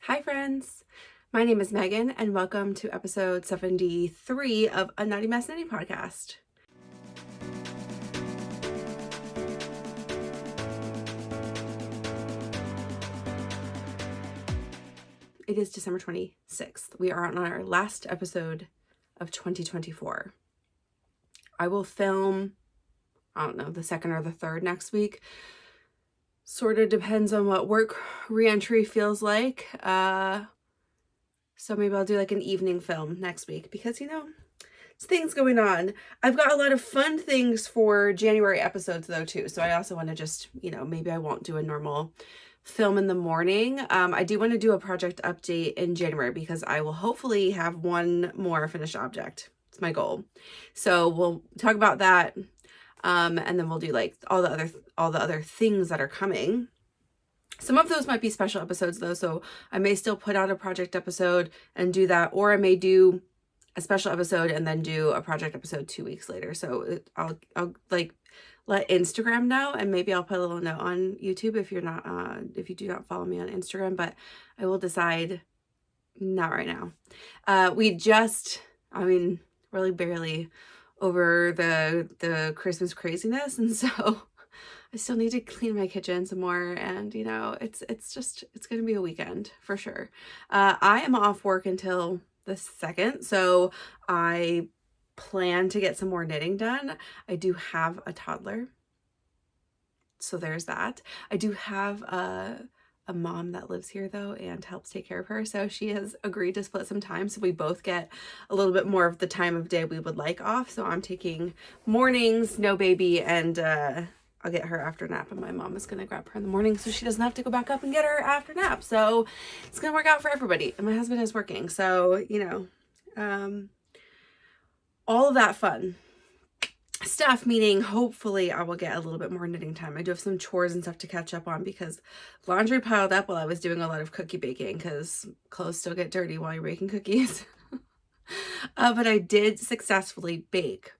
Hi friends, my name is Megan and welcome to episode 73 of A Nutty Mess Knitting Podcast. It is December 26th. We are on our last episode of 2024. I will film, I don't know, the second or the third next week. Sort of depends on what work reentry feels like. So maybe I'll do like an evening film next week because, it's things going on. I've got a lot of fun things for January episodes though too. So I also want to just, maybe I won't do a normal film in the morning. I do want to do a project update in January because I will hopefully have one more finished object. It's my goal. So we'll talk about that. And then we'll do like all the other things that are coming. Some of those might be special episodes though, so I may still put out a project episode and do that, or I may do a special episode and then do a project episode 2 weeks later. So I'll like let Instagram know, and maybe I'll put a little note on YouTube if you're not if you do not follow me on Instagram, but I will decide not right now. Really barely over the Christmas craziness, and so I still need to clean my kitchen some more, and it's gonna be a weekend for sure. I am off work until the 2nd, so I plan to get some more knitting done. I do have a toddler, so there's that. I do have a mom that lives here though and helps take care of her, so she has agreed to split some time so we both get a little bit more of the time of day we would like off. So I'm taking mornings, no baby, and I'll get her after nap, and my mom is gonna grab her in the morning so she doesn't have to go back up and get her after nap. So it's gonna work out for everybody, and my husband is working, so all of that fun stuff, meaning hopefully I will get a little bit more knitting time. I do have some chores and stuff to catch up on because laundry piled up while I was doing a lot of cookie baking, because clothes still get dirty while you're baking cookies. But I did successfully bake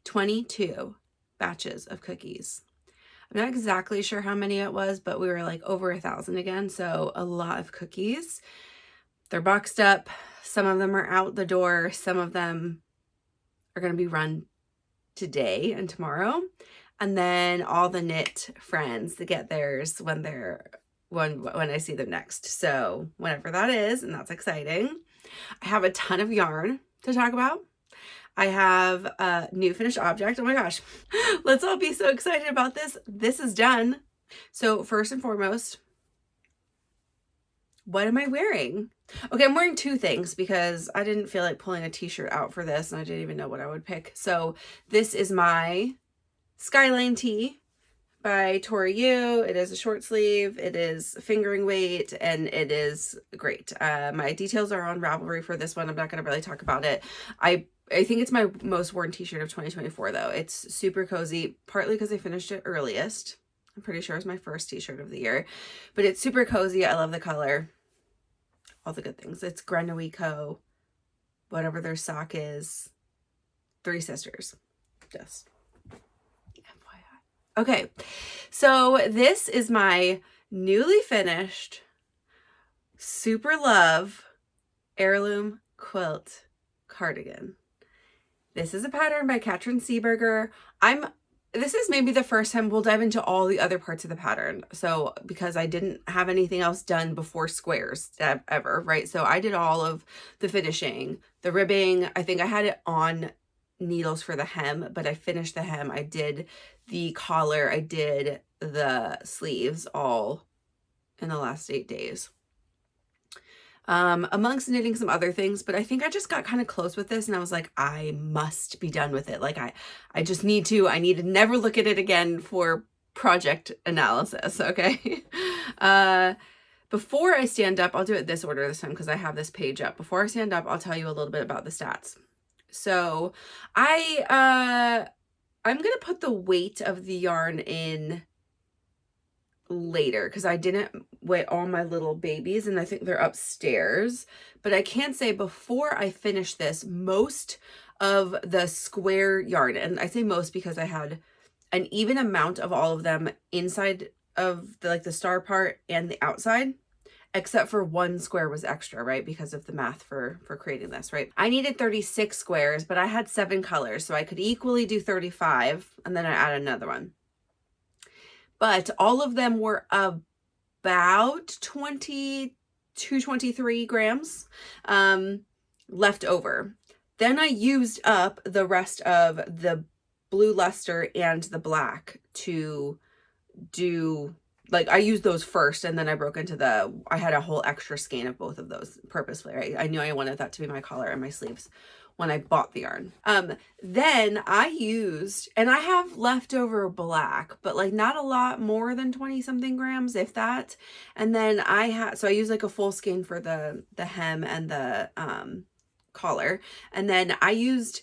22 batches of cookies. I'm not exactly sure how many it was, but we were like over 1,000 again, so a lot of cookies. They're boxed up. Some of them are out the door. Some of them are going to be run today and tomorrow, and then all the knit friends to get theirs when I see them next, so whenever that is, and that's exciting. I have a ton of yarn to talk about. I have a new finished object. Oh my gosh, let's all be so excited about this. This is done. So first and foremost, what am I wearing? Okay, I'm wearing two things because I didn't feel like pulling a t-shirt out for this, and I didn't even know what I would pick. So this is my Skyline tee by Tori U. It is a short sleeve, it is fingering weight, and it is great. My details are on Ravelry for this one. I'm not going to really talk about it. I think it's my most worn t-shirt of 2024 though. It's super cozy, partly because I finished it earliest. I'm pretty sure it's my first t-shirt of the year, but it's super cozy. I love the color, all the good things. It's Grenouille Co. Whatever their sock is. Three Sisters. Just FYI. Okay, so this is my newly finished, super love Heirloom Quilt Cardigan. This is a pattern by Katrin Seeberger. This is maybe the first time we'll dive into all the other parts of the pattern. So because I didn't have anything else done before squares ever, right? So I did all of the finishing, the ribbing. I think I had it on needles for the hem, but I finished the hem. I did the collar. I did the sleeves all in the last 8 days. Amongst knitting some other things, but I think I just got kind of close with this and I was like, I must be done with it. Like I just need to never look at it again for project analysis. Okay. Before I stand up, I'll do it this order this time because I have this page up. Before I stand up, I'll tell you a little bit about the stats. So I'm going to put the weight of the yarn in later because I didn't weigh all my little babies and I think they're upstairs, but I can say before I finish this, most of the square yarn, and I say most because I had an even amount of all of them inside of the star part and the outside, except for 1 square was extra, right? Because of the math for creating this, right? I needed 36 squares, but I had 7 colors, so I could equally do 35, and then I add another one. But all of them were about 22, 23 grams left over. Then I used up the rest of the blue luster and the black to do, like, I used those first, and then I broke into I had a whole extra skein of both of those purposely, right? I knew I wanted that to be my collar and my sleeves when I bought the yarn. Then I used, and I have leftover black, but like not a lot more than 20 something grams, if that. And then so I used like a full skein for the hem and the collar. And then I used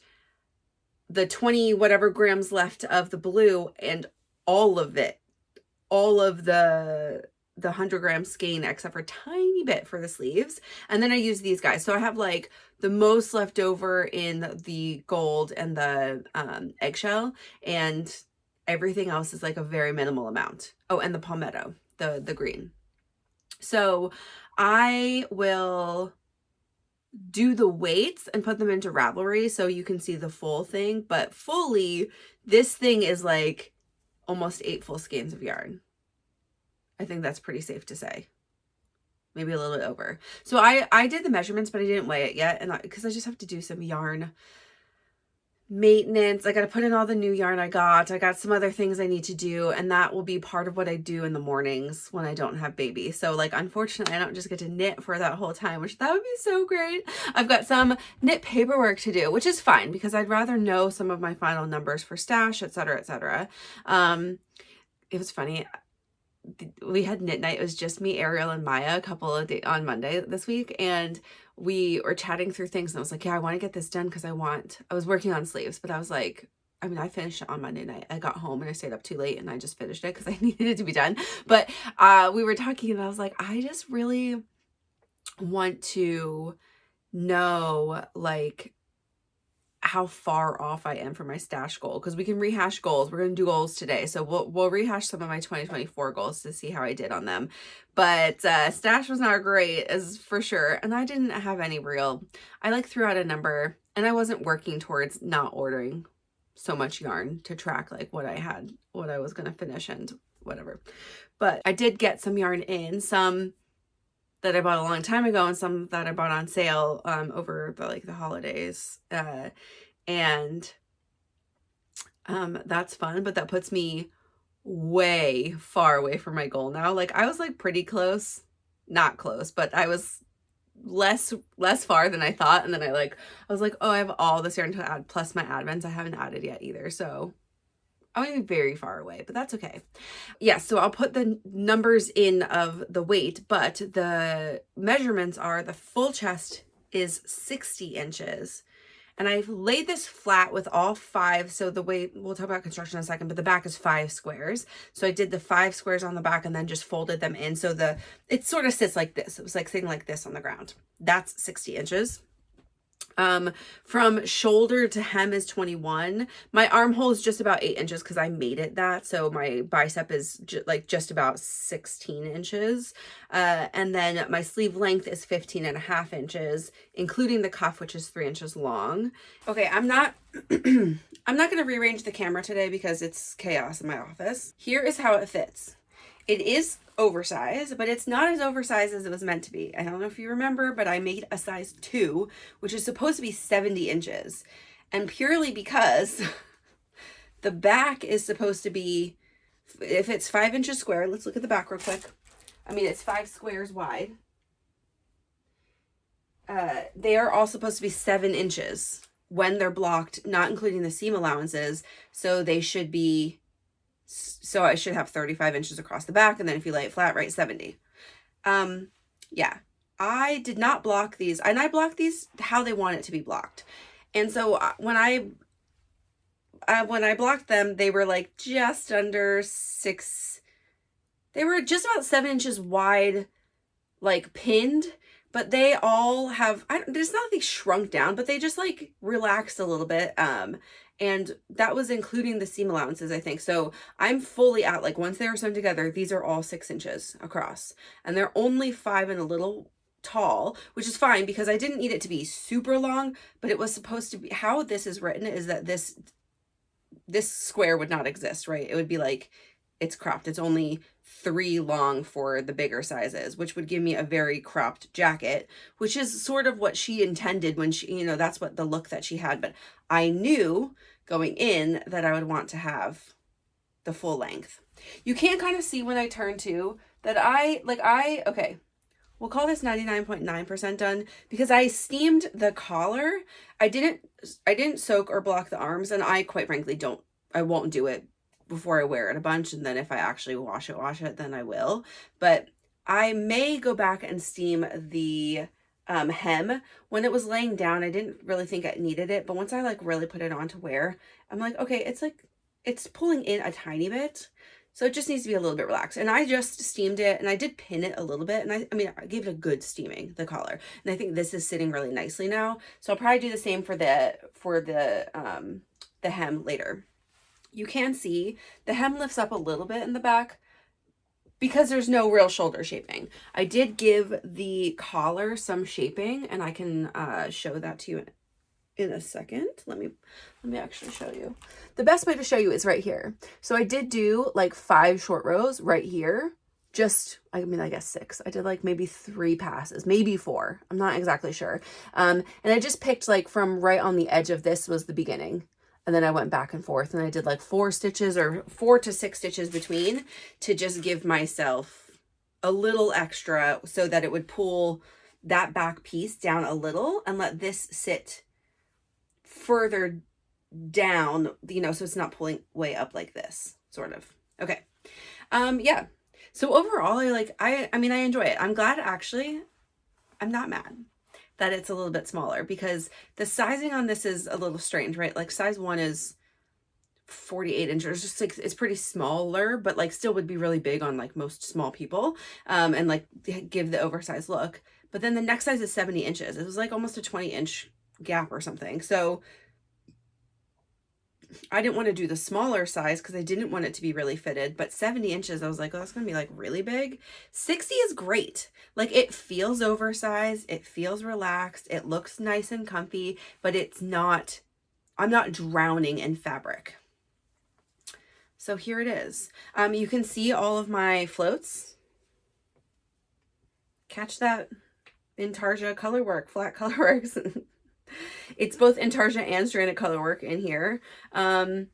the 20 whatever grams left of the blue and all of it, all of the 100-gram skein except for a tiny bit for the sleeves. And then I use these guys. So I have like the most left over in the gold and the eggshell, and everything else is like a very minimal amount. Oh, and the palmetto, the green. So I will do the weights and put them into Ravelry so you can see the full thing, but fully this thing is like almost 8 full skeins of yarn. I think that's pretty safe to say. Maybe a little bit over. So I did the measurements, but I didn't weigh it yet, and because I just have to do some yarn maintenance. I got to put in all the new yarn I got some other things I need to do, and that will be part of what I do in the mornings when I don't have baby. So like, unfortunately, I don't just get to knit for that whole time, which that would be so great. I've got some knit paperwork to do, which is fine because I'd rather know some of my final numbers for stash, etc., etc. It was funny. We had knit night. It was just me, Ariel, and Maya a couple of days on Monday this week, and we were chatting through things, and I was like, yeah, I want to get this done because I was working on sleeves, but I was like, I mean, I finished it on Monday night. I got home and I stayed up too late and I just finished it because I needed it to be done. But we were talking and I was like, I just really want to know like how far off I am from my stash goal, because we can rehash goals. We're going to do goals today. So we'll rehash some of my 2024 goals to see how I did on them. But stash was not great, as for sure. And I didn't have any I like threw out a number, and I wasn't working towards not ordering so much yarn to track like what I was going to finish and whatever. But I did get some yarn in, some that I bought a long time ago and some that I bought on sale over the holidays. And that's fun, but that puts me way far away from my goal now. Like I was like pretty close, not close, but I was less far than I thought. And then I was like, oh, I have all this yarn to add plus my advents I haven't added yet either. So I'm going to be very far away, but that's okay. Yeah, so I'll put the numbers in of the weight, but the measurements are the full chest is 60 inches. And I've laid this flat with all 5. So the weight, we'll talk about construction in a second, but the back is 5 squares. So I did the 5 squares on the back and then just folded them in. So it sort of sits like this. It was like sitting like this on the ground. That's 60 inches. From shoulder to hem is 21. My armhole is just about 8 inches because I made it that. So my bicep is just about 16 inches. And then my sleeve length is 15.5 inches, including the cuff, which is 3 inches long. Okay, I'm not going to rearrange the camera today because it's chaos in my office. Here is how it fits. It is oversized, but it's not as oversized as it was meant to be. I don't know if you remember, but I made a size 2, which is supposed to be 70 inches. And purely because the back is supposed to be, if it's 5 inches square, let's look at the back real quick. I mean, it's 5 squares wide. They are all supposed to be 7 inches when they're blocked, not including the seam allowances. So they should be, so I should have 35 inches across the back. And then if you lay it flat, right, 70. Yeah, I did not block these, and I blocked these how they want it to be blocked. And so when I blocked them, they were like just under 6. They were just about 7 inches wide, like pinned, but they all have, it's not like they shrunk down, but they just like relaxed a little bit. And that was including the seam allowances, I think. So I'm fully at, like, once they were sewn together, these are all 6 inches across. And they're only 5 and a little tall, which is fine because I didn't need it to be super long, but it was supposed to be, how this is written is that this square would not exist, right? It would be like, it's cropped. It's only 3 long for the bigger sizes, which would give me a very cropped jacket, which is sort of what she intended when she, you know, that's what the look that she had. But I knew going in that I would want to have the full length. You can kind of see when I turn to that okay, we'll call this 99.9% done because I steamed the collar. I didn't soak or block the arms, and I quite frankly I won't do it before I wear it a bunch, and then if I actually wash it, then I will. But I may go back and steam the hem. When it was laying down, I didn't really think I needed it, but once I like really put it on to wear, I'm like, okay, it's pulling in a tiny bit. So it just needs to be a little bit relaxed. And I just steamed it, and I did pin it a little bit. And I mean, I gave it a good steaming, the collar. And I think this is sitting really nicely now. So I'll probably do the same for the hem later. You can see the hem lifts up a little bit in the back because there's no real shoulder shaping. I did give the collar some shaping, and I can show that to you in a second. Let me actually show you. The best way to show you is right here. So I did do like 5 short rows right here. I guess 6. I did like maybe 3 passes, maybe 4. I'm not exactly sure. And I just picked like from right on the edge of this was the beginning. And then I went back and forth, and I did like 4 stitches or 4 to 6 stitches between to just give myself a little extra so that it would pull that back piece down a little and let this sit further down, you know, so it's not pulling way up like this, sort of. Okay. Yeah. So overall, I mean, I enjoy it. I'm glad, actually, I'm not mad that it's a little bit smaller because the sizing on this is a little strange, right? Like size 1 is 48 inches, just like it's pretty smaller, but like still would be really big on like most small people, and like give the oversized look. But then the next size is 70 inches. It was like almost a 20-inch gap or something. So I didn't want to do the smaller size because I didn't want it to be really fitted, but 70 inches, I was like, oh, that's going to be like really big. 60 is great. Like it feels oversized. It feels relaxed. It looks nice and comfy, but I'm not drowning in fabric. So here it is. You can see all of my floats. Catch that Intarsia colorwork, flat colorworks. It's both Intarsia and stranded colorwork in here. And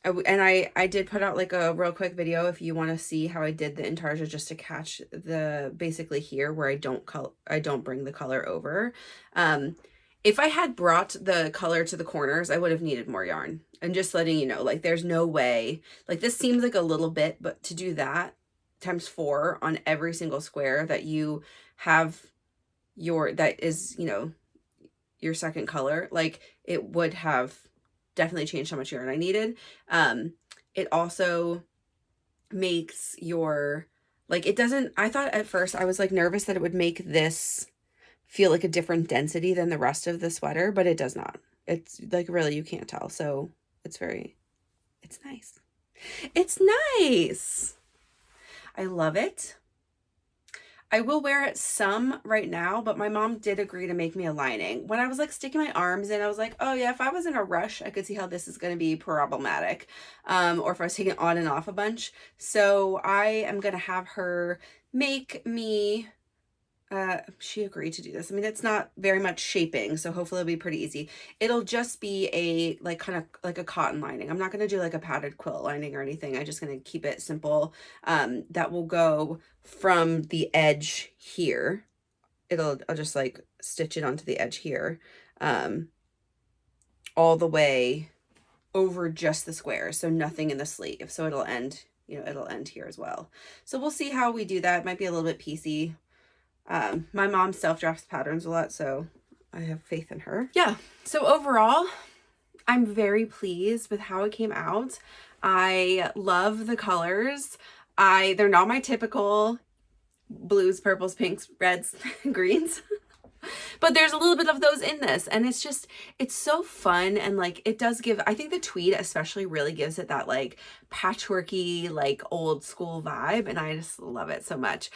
I did put out like a real quick video if you want to see how I did the Intarsia, just to catch the basically here where I don't bring the color over. If I had brought the color to the corners, I would have needed more yarn. And just letting you know, like there's no way, like this seems like a little bit, but to do that times 4 on every single square that you have that is, you know, your second color, like it would have definitely changed how much yarn I needed. It also makes your, like, it doesn't, I thought at first I was like nervous that it would make this feel like a different density than the rest of the sweater, but it does not. It's like, really, you can't tell. So it's nice. It's nice. I love it. I will wear it some right now, but my mom did agree to make me a lining. When I was like sticking my arms in, I was like, oh yeah, if I was in a rush, I could see how this is going to be problematic. Or if I was taking it on and off a bunch. So I am going to have her make me, she agreed to do this. I mean, it's not very much shaping, so hopefully it'll be pretty easy. It'll just be a, like, kind of like a cotton lining. I'm not going to do like a padded quilt lining or anything. I'm just going to keep it simple. That will go from the edge here. I'll just like stitch it onto the edge here, all the way over just the square. So nothing in the sleeve. So it'll end, you know, it'll end here as well. So we'll see how we do that. It might be a little bit piecey. My mom self-drafts patterns a lot, so I have faith in her. Yeah, so overall, I'm very pleased with how it came out. I love the colors. They're not my typical blues, purples, pinks, reds, greens, But there's a little bit of those in this, and it's just, it's so fun. And like, it does give, I think the tweed especially really gives it that like patchworky, like old school vibe. And I just love it so much.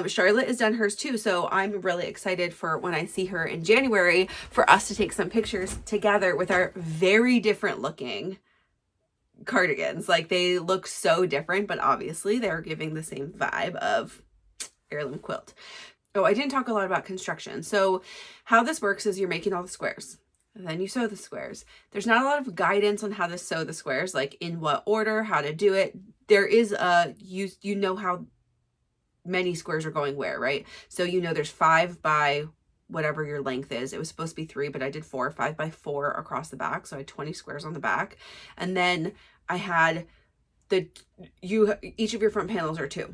Charlotte has done hers too. So I'm really excited for when I see her in January for us to take some pictures together with our very different looking cardigans. Like, they look so different, but obviously they're giving the same vibe of heirloom quilt. Oh, I didn't talk a lot about construction. So how this works is you're making all the squares, and then you sew the squares. There's not a lot of guidance on how to sew the squares, like in what order, how to do it. There is you know how many squares are going where, right? So you know there's 5 by whatever your length is. It was supposed to be 3, but I did 4, 5 by 4 across the back. So I had 20 squares on the back. And then I had each of your front panels are 2.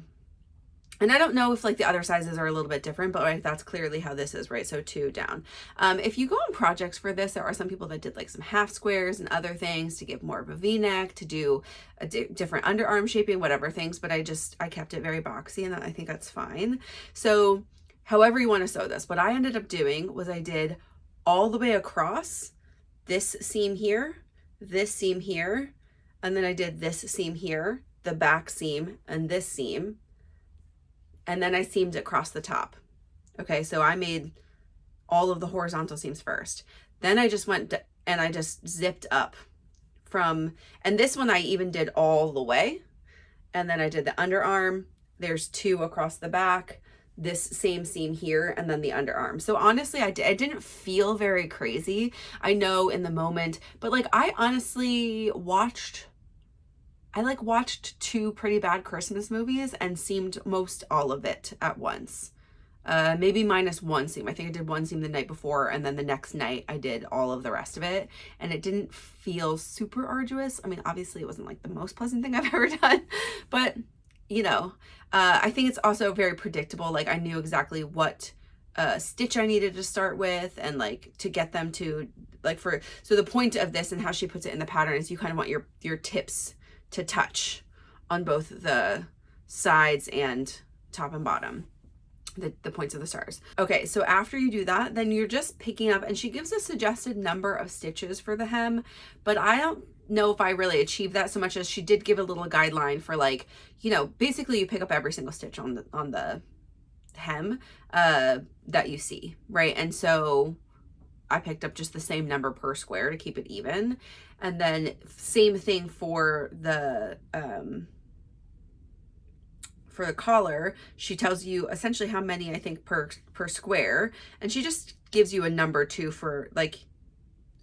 And I don't know if like the other sizes are a little bit different, but like, that's clearly how this is, right? So 2 down. If you go on projects for this, there are some people that did like some half squares and other things to give more of a V-neck, to do a different underarm shaping, whatever things, but I kept it very boxy, and I think that's fine. So however you want to sew this, what I ended up doing was I did all the way across this seam here, and then I did this seam here, the back seam, and this seam. And then I seamed across the top. Okay, so I made all of the horizontal seams first. Then I just went and I just zipped up from, and this one I even did all the way. And then I did the underarm. There's 2 across the back, this same seam here, and then the underarm. So honestly, I didn't feel very crazy. I know in the moment, but like I honestly watched 2 pretty bad Christmas movies and seamed most all of it at once. Maybe minus 1 seam. I think I did 1 seam the night before, and then the next night I did all of the rest of it. And it didn't feel super arduous. I mean, obviously it wasn't like the most pleasant thing I've ever done, but you know, I think it's also very predictable. Like I knew exactly what stitch I needed to start with, and like to get them to like so the point of this and how she puts it in the pattern is you kind of want your tips to touch on both the sides and top and bottom, the points of the stars. Okay, so after you do that, then you're just picking up, and she gives a suggested number of stitches for the hem, but I don't know if I really achieved that so much as she did give a little guideline for like, you know, basically you pick up every single stitch on the hem that you see, right? And so I picked up just the same number per square to keep it even. And then same thing for the collar. She tells you essentially how many I think per square, and she just gives you a number too for like,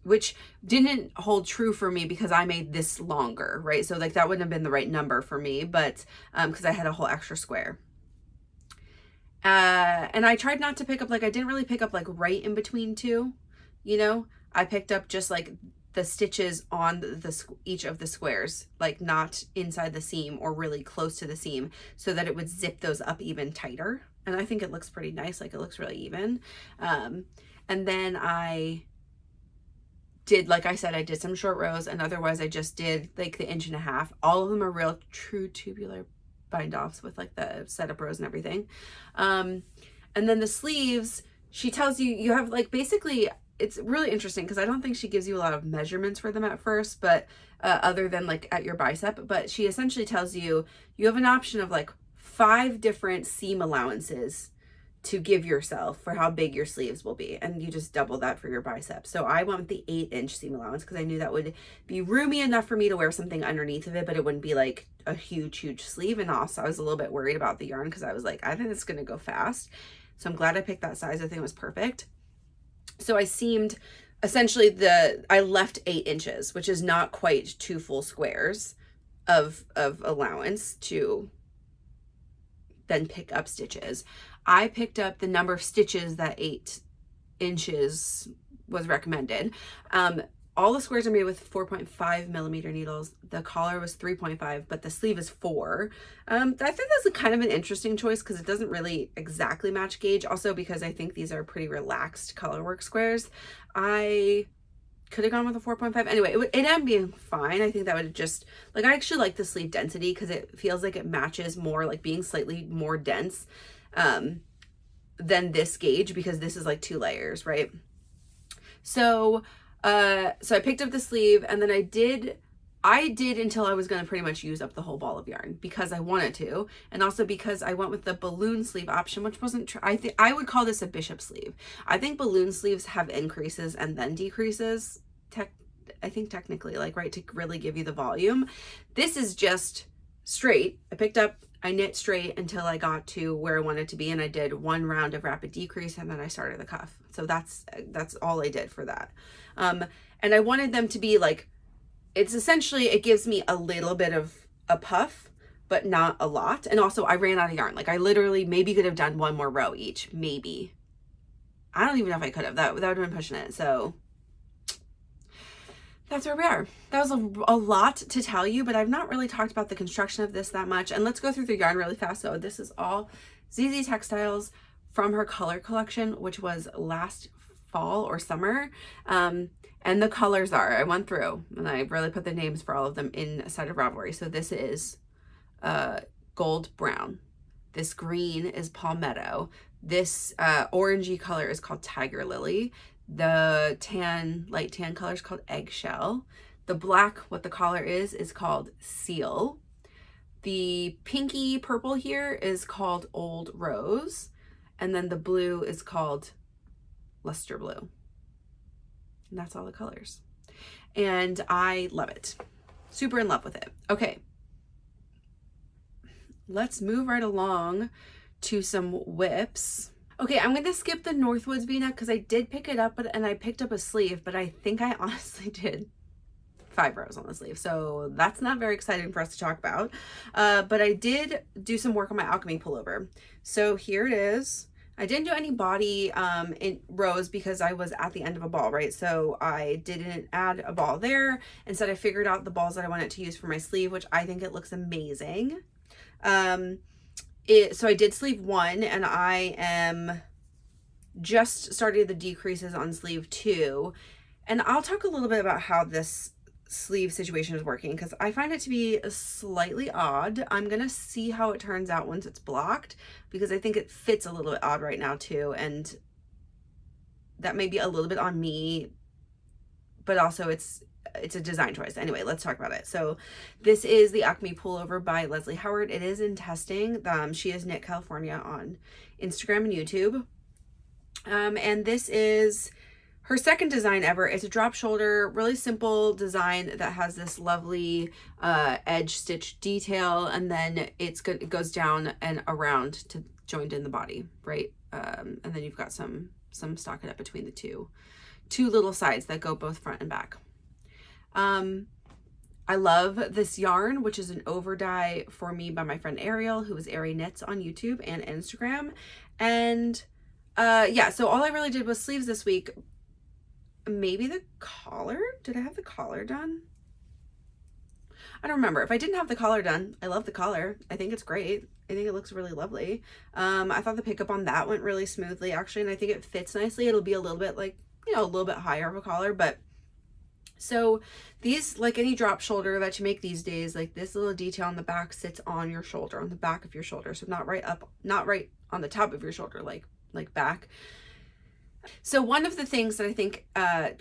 which didn't hold true for me because I made this longer, right? So like that wouldn't have been the right number for me, but because I had a whole extra square. And I tried not to pick up, like I didn't really pick up like right in between 2, you know, I picked up just like the stitches on each of the squares, like not inside the seam or really close to the seam, so that it would zip those up even tighter. And I think it looks pretty nice, like it looks really even. And then I did, like I said, I did some short rows, and otherwise I just did like the 1.5 inches. All of them are real true tubular bind offs with like the setup rows and everything. And then the sleeves, she tells you, you have like basically, it's really interesting because I don't think she gives you a lot of measurements for them at first, but other than like at your bicep, but she essentially tells you, you have an option of like 5 different seam allowances to give yourself for how big your sleeves will be, and you just double that for your biceps. So I went with the 8-inch seam allowance because I knew that would be roomy enough for me to wear something underneath of it, but it wouldn't be like a huge sleeve. And also I was a little bit worried about the yarn because I was like, I think it's gonna go fast. So I'm glad I picked that size. I think it was perfect. So I seamed essentially I left 8 inches, which is not quite 2 full squares of allowance to then pick up stitches. I picked up the number of stitches that 8 inches was recommended. All the squares are made with 4.5 millimeter needles. The collar was 3.5, but the sleeve is 4. I think that's a kind of an interesting choice because it doesn't really exactly match gauge. Also because I think these are pretty relaxed colorwork squares. I could have gone with a 4.5. Anyway, it ended up being fine. I think that would just, like, I actually like the sleeve density because it feels like it matches more, like being slightly more dense. than this gauge because this is like 2 layers, right? So I picked up the sleeve, and then I did until I was going to pretty much use up the whole ball of yarn because I wanted to, and also because I went with the balloon sleeve option, which wasn't I think I would call this a bishop sleeve. I think balloon sleeves have increases and then decreases, I think technically, like, right, to really give you the volume. This is just straight. I knit straight until I got to where I wanted to be, and I did 1 round of rapid decrease, and then I started the cuff. So that's all I did for that. And I wanted them to be like, it's essentially, it gives me a little bit of a puff, but not a lot. And also I ran out of yarn. Like, I literally maybe could have done 1 more row each, maybe. I don't even know if I could have. That would have been pushing it. So that's where we are. That was a lot to tell you, but I've not really talked about the construction of this that much. And let's go through the yarn really fast. So this is all ZZ Textiles from her color collection, which was last fall or summer. And the colors I went through and I really put the names for all of them inside of Ravelry. So this is gold brown. This green is palmetto. This orangey color is called tiger lily. The light tan color is called eggshell. The black, what the collar is called seal. The pinky purple here is called old rose. And then the blue is called luster blue. And that's all the colors. And I love it. Super in love with it. Okay. Let's move right along to some whips. Okay, I'm going to skip the Northwoods V-neck because I did pick it up, and I picked up a sleeve, but I think I honestly did 5 rows on the sleeve. So that's not very exciting for us to talk about. But I did do some work on my Alchemy Pullover. So here it is. I didn't do any body in rows because I was at the end of a ball, right? So I didn't add a ball there. Instead, I figured out the balls that I wanted to use for my sleeve, which I think it looks amazing. So I did sleeve 1, and I am just started the decreases on sleeve 2. And I'll talk a little bit about how this sleeve situation is working because I find it to be slightly odd. I'm going to see how it turns out once it's blocked because I think it fits a little bit odd right now too. And that may be a little bit on me, but also it's a design choice. Anyway, let's talk about it. So this is the Alchemy Pullover by Leslie Howard. It is in testing. She is Knit California on Instagram and YouTube. And this is her second design ever. It's a drop shoulder, really simple design that has this lovely edge stitch detail, and then it goes down and around to join in the body, right? And then you've got some stockinette between the two little sides that go both front and back. I love this yarn, which is an over dye for me by my friend Ariel, who is Airy Knits on YouTube and Instagram. And yeah, so all I really did was sleeves this week. Maybe the collar. Did I have the collar done? I don't remember. If I didn't have the collar done, I love the collar. I think it's great. I think it looks really lovely. I thought the pickup on that went really smoothly actually, and I think it fits nicely. It'll be a little bit like, a little bit higher of a collar, but so these, like any drop shoulder that you make these days, like this little detail on the back sits on your shoulder, on the back of your shoulder. So not right up, not right on the top of your shoulder, like back. So one of the things that I think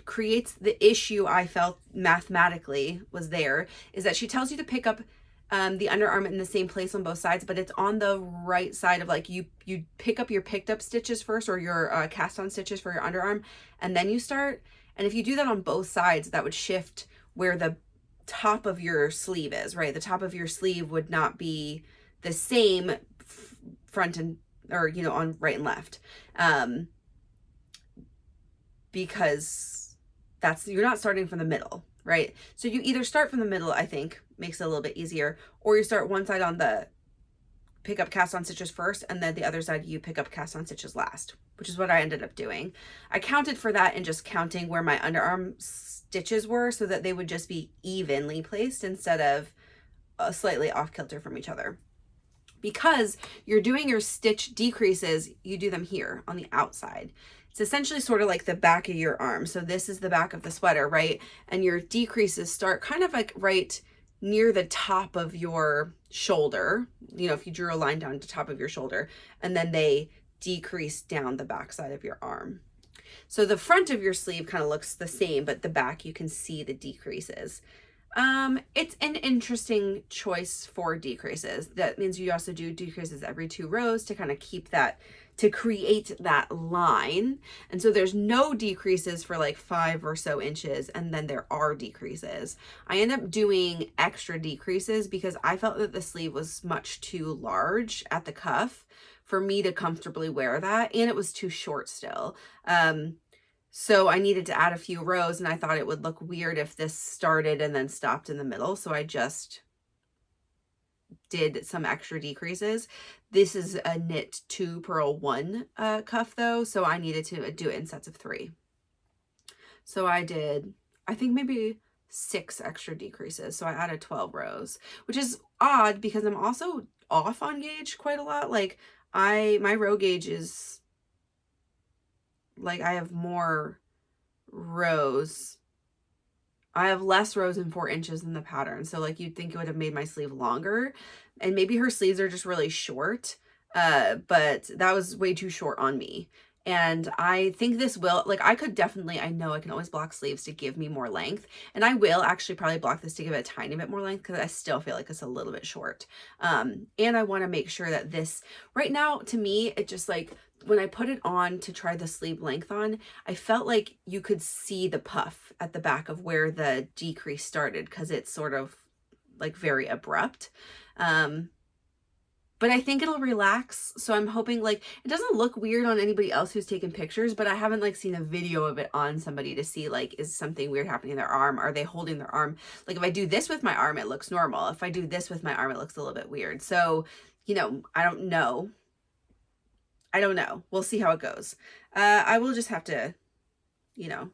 creates the issue I felt mathematically was there is that she tells you to pick up the underarm in the same place on both sides, but it's on the right side of, like, you pick up your picked up stitches first, or your cast on stitches for your underarm, and then you start. And if you do that on both sides, that would shift where the top of your sleeve is, right? The top of your sleeve would not be the same front and, or, on right and left. Because you're not starting from the middle, right? So you either start from the middle, I think makes it a little bit easier, or you start one side on the pick up cast on stitches first, and then the other side you pick up cast on stitches last, which is what I ended up doing. I counted for that and just counting where my underarm stitches were so that they would just be evenly placed instead of slightly off kilter from each other. Because you're doing your stitch decreases, you do them here on the outside. It's essentially sort of like the back of your arm. So this is the back of the sweater, right? And your decreases start kind of like right near the top of your shoulder, if you drew a line down to top of your shoulder, and then they decrease down the backside of your arm. So the front of your sleeve kind of looks the same, but the back you can see the decreases. It's an interesting choice for decreases. That means you also do decreases every 2 rows to kind of keep that, to create that line. And so there's no decreases for like 5 or so inches, and then there are decreases. I end up doing extra decreases because I felt that the sleeve was much too large at the cuff for me to comfortably wear that, and it was too short still. So I needed to add a few rows, and I thought it would look weird if this started and then stopped in the middle. So I just did some extra decreases. This is a knit 2 purl 1 cuff though, so I needed to do it in sets of 3. So I did, I think maybe 6 extra decreases. So I added 12 rows, which is odd because I'm also off on gauge quite a lot. Like my row gauge is like, I have more rows. I have less rows in 4 inches in the pattern. So like you'd think it would have made my sleeve longer, and maybe her sleeves are just really short. But that was way too short on me. And I think this will, like, I could definitely, I know I can always block sleeves to give me more length. And I will actually probably block this to give it a tiny bit more length because I still feel like it's a little bit short. And I want to make sure that this, right now, to me, it just like, when I put it on to try the sleeve length on, I felt like you could see the puff at the back of where the decrease started because it's sort of like very abrupt. But I think it'll relax. So I'm hoping, like, it doesn't look weird on anybody else who's taken pictures, but I haven't like seen a video of it on somebody to see like, is something weird happening in their arm? Are they holding their arm? Like if I do this with my arm, it looks normal. If I do this with my arm, it looks a little bit weird. So, you know, I don't know. We'll see how it goes. I will just have to, you know,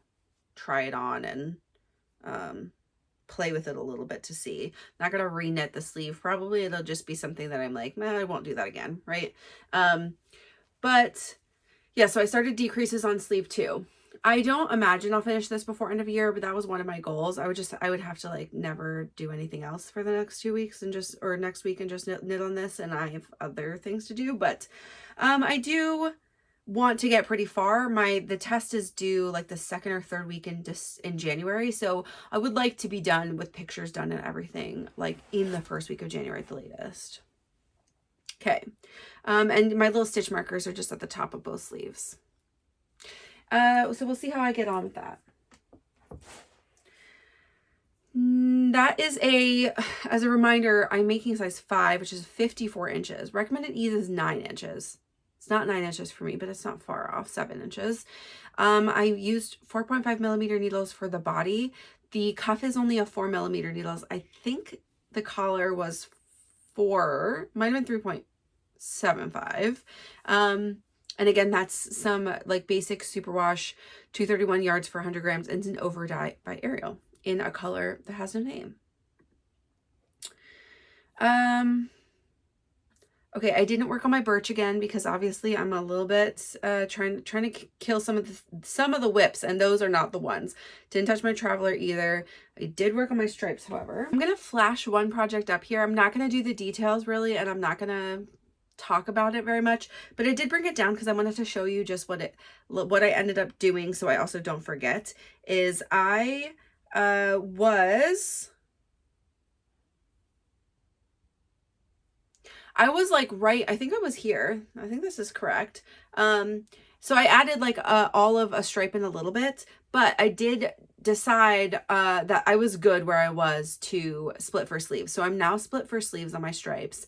try it on and play with it a little bit to see. I'm not going to re-knit the sleeve. Probably it'll just be something that I'm like, man, I won't do that again. Right. But yeah, so I started decreases on sleeve 2. I don't imagine I'll finish this before end of year, but that was one of my goals. I would have to like never do anything else for the next 2 weeks and just, or next week and just knit on this. And I have other things to do, but I do want to get pretty far. The test is due like the 2nd or 3rd week in January. So I would like to be done with pictures done and everything like in the 1st week of January at the latest. Okay. And my little stitch markers are just at the top of both sleeves. So we'll see how I get on with that. That is as a reminder, I'm making size 5, which is 54 inches. Recommended ease is 9 inches. It's not 9 inches for me, but it's not far off, 7 inches. I used 4.5 millimeter needles for the body. The cuff is only a 4 millimeter needles. I think the collar was 4, might have been 3.75. And again, that's some like basic superwash, 231 yards for 100 grams, and an over dye by Ariel in a color that has no name. Okay, I didn't work on my birch again because obviously I'm a little bit trying to kill some of the whips, and those are not the ones. Didn't touch my traveler either. I did work on my stripes, however. I'm gonna flash one project up here. I'm not gonna do the details really, and I'm not gonna talk about it very much, but I did bring it down because I wanted to show you just what I ended up doing, so I also don't forget. Is I was like right, I think I was here. I think this is correct. So I added like all of a stripe in a little bit, but I did decide that I was good where I was to split for sleeves. So I'm now split for sleeves on my stripes.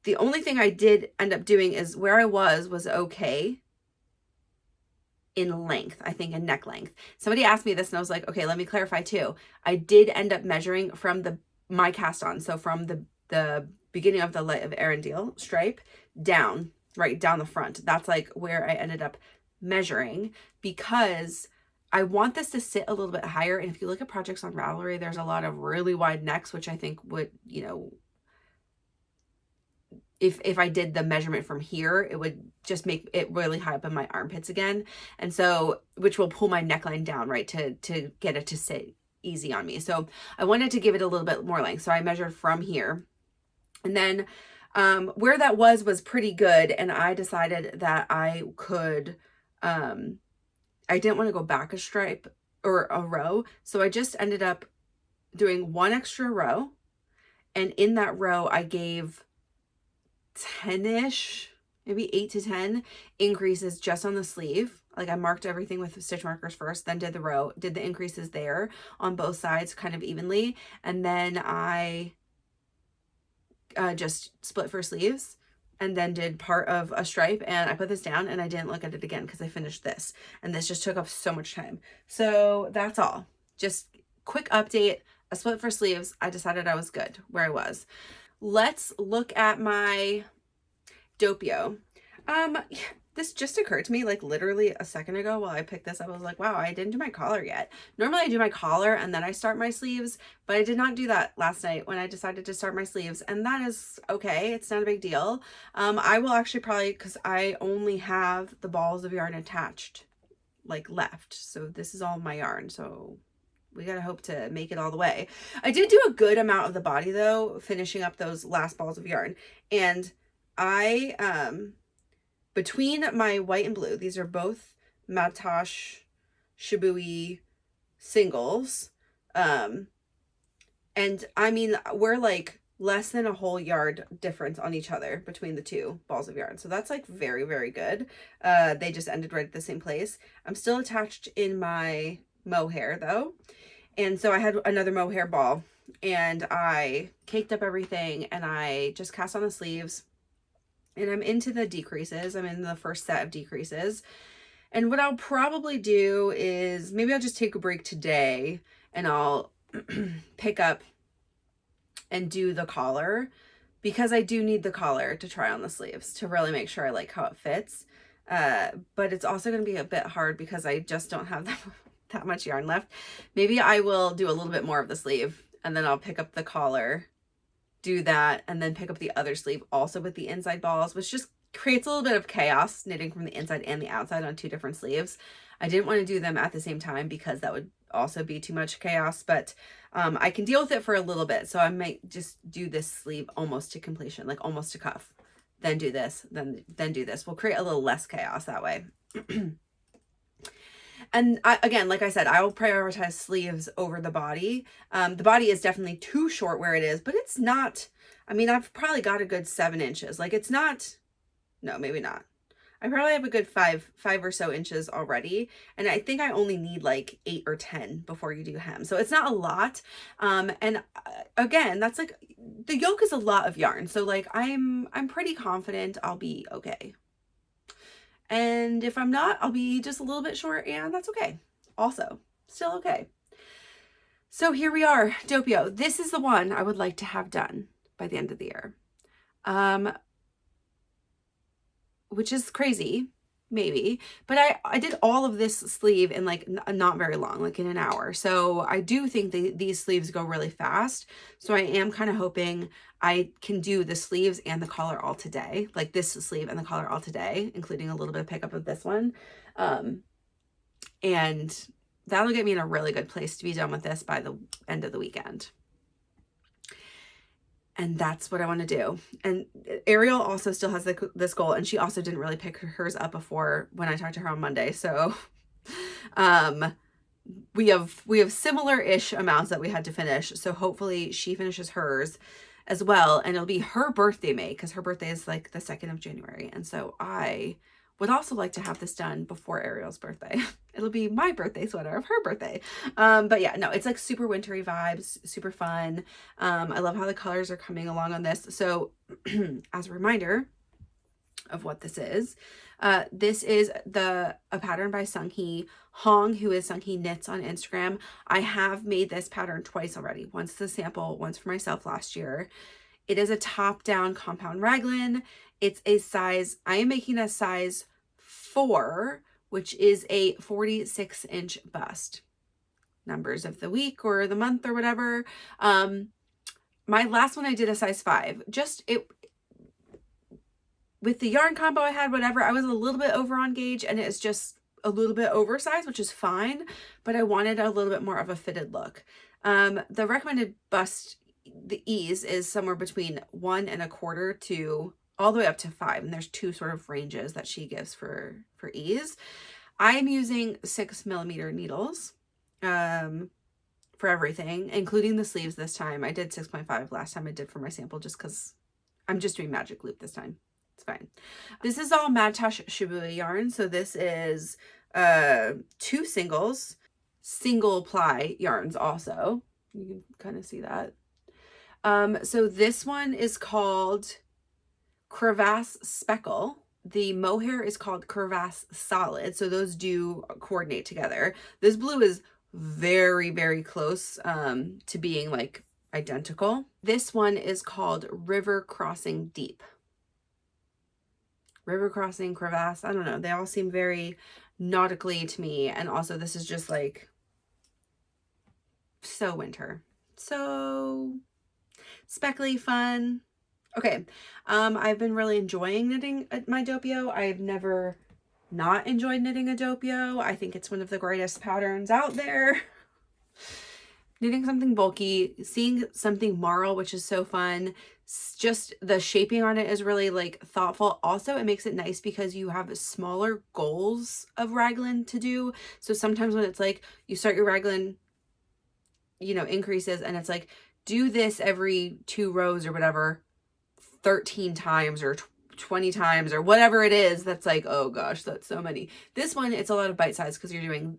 The only thing I did end up doing is where I was okay in length, I think in neck length. Somebody asked me this and I was like, okay, let me clarify too. I did end up measuring from my cast on. So from the beginning of the Light of Arendelle stripe down, right down the front. That's like where I ended up measuring because I want this to sit a little bit higher. And if you look at projects on Ravelry, there's a lot of really wide necks, which I think would, you know, if I did the measurement from here, it would just make it really high up in my armpits again. And so, which will pull my neckline down, right, to get it to sit easy on me. So I wanted to give it a little bit more length. So I measured from here. And then Where that was pretty good, and I decided that I could, I didn't want to go back a stripe or a row, so I just ended up doing one extra row, and in that row I gave 10-ish, maybe 8 to 10 increases just on the sleeve. Like I marked everything with stitch markers first, then did the row, did the increases there on both sides kind of evenly, and then I just split for sleeves and then did part of a stripe, and I put this down and I didn't look at it again because I finished this, and this just took up so much time. So that's all. Just quick update. A split for sleeves. I decided I was good where I was. Let's look at my Doppio. This just occurred to me like literally a second ago while I picked this up. I was like, wow, I didn't do my collar yet. Normally I do my collar and then I start my sleeves, but I did not do that last night when I decided to start my sleeves, and that is okay. It's not a big deal. I will actually probably, because I only have the balls of yarn attached like left, so this is all my yarn, so we gotta hope to make it all the way. I did do a good amount of the body though, finishing up those last balls of yarn, and I between my white and blue, these are both Matosh Shibui singles, and I mean we're like less than a whole yard difference on each other between the two balls of yarn, so that's like very, very good. They just ended right at the same place. I'm still attached in my mohair though, and so I had another mohair ball, and I caked up everything and I just cast on the sleeves, and I'm into the decreases. I'm in the first set of decreases, and what I'll probably do is maybe I'll just take a break today and I'll pick up and do the collar, because I do need the collar to try on the sleeves to really make sure I like how it fits. But it's also going to be a bit hard because I just don't have that much yarn left. Maybe I will do a little bit more of the sleeve and then I'll pick up the collar, do that, and then pick up the other sleeve also with the inside balls, which just creates a little bit of chaos knitting from the inside and the outside on two different sleeves. I didn't want to do them at the same time because that would also be too much chaos, but I can deal with it for a little bit. So I might just do this sleeve almost to completion, like almost to cuff, then do this, then do this. We'll create a little less chaos that way. And again, like I said, I will prioritize sleeves over the body. The body is definitely too short where it is, but it's not, I mean, I've probably got a good 7 inches. Like it's not, no, maybe not. I probably have a good five or so inches already. And I think I only need like 8 or 10 before you do hem. So it's not a lot. And again, that's like, the yoke is a lot of yarn. So like, I'm pretty confident I'll be okay. And if I'm not, I'll be just a little bit short, and that's okay. Also, still okay. So here we are, Doppio. This is the one I would like to have done by the end of the year. Which is crazy, maybe, but I did all of this sleeve in like not very long, like in an hour. So I do think these sleeves go really fast. So I am kind of hoping I can do the sleeves and the collar all today, like this sleeve and the collar all today, including a little bit of pickup of this one. And that'll get me in a really good place to be done with this by the end of the weekend. And that's what I want to do. And Ariel also still has this goal, and she also didn't really pick hers up before when I talked to her on Monday. So we have similar-ish amounts that we had to finish. So hopefully she finishes hers as well, and it'll be her birthday May, because her birthday is like the 2nd of January. And so I would also like to have this done before Ariel's birthday. It'll be my birthday sweater of her birthday. But yeah, no, it's like super wintry vibes, super fun. I love how the colors are coming along on this. So as a reminder of what this is a pattern by Sung-hee Hong, who is Sung-hee Knits on Instagram. I have made this pattern twice already. Once the sample, once for myself last year. It is a top-down compound raglan. It's a size, I am making a size 4, which is a 46-inch bust. Numbers of the week or the month or whatever. My last one I did a size 5. Just it with the yarn combo I had, whatever, I was a little bit over on gauge, and it's just a little bit oversized, which is fine, but I wanted a little bit more of a fitted look. The recommended bust the ease is somewhere between 1 1/4 to all the way up to 5. And there's 2 sort of ranges that she gives for ease. I'm using 6mm needles for everything, including the sleeves this time. I did 6.5 last time I did for my sample just because I'm just doing magic loop this time. It's fine. This is all Madtash Shibuya yarn. So this is 2 singles, single ply yarns also. You can kind of see that. So this one is called Crevasse Speckle. The mohair is called Crevasse Solid. So those do coordinate together. This blue is very, very close to being like identical. This one is called River Crossing Deep. River Crossing, Crevasse, I don't know. They all seem very nautically to me. And also this is just like so winter. So speckly fun. Okay, I've been really enjoying knitting my Doppio. I've never not enjoyed knitting a Doppio. I think it's one of the greatest patterns out there. Knitting something bulky, seeing something marl, which is so fun. Just the shaping on it is really like thoughtful. Also, it makes it nice because you have smaller goals of raglan to do. So sometimes when it's like you start your raglan, you know, increases and it's like, do this every 2 rows or whatever 13 times or 20 times or whatever it is. That's like, oh gosh, that's so many. This one, it's a lot of bite size because you're doing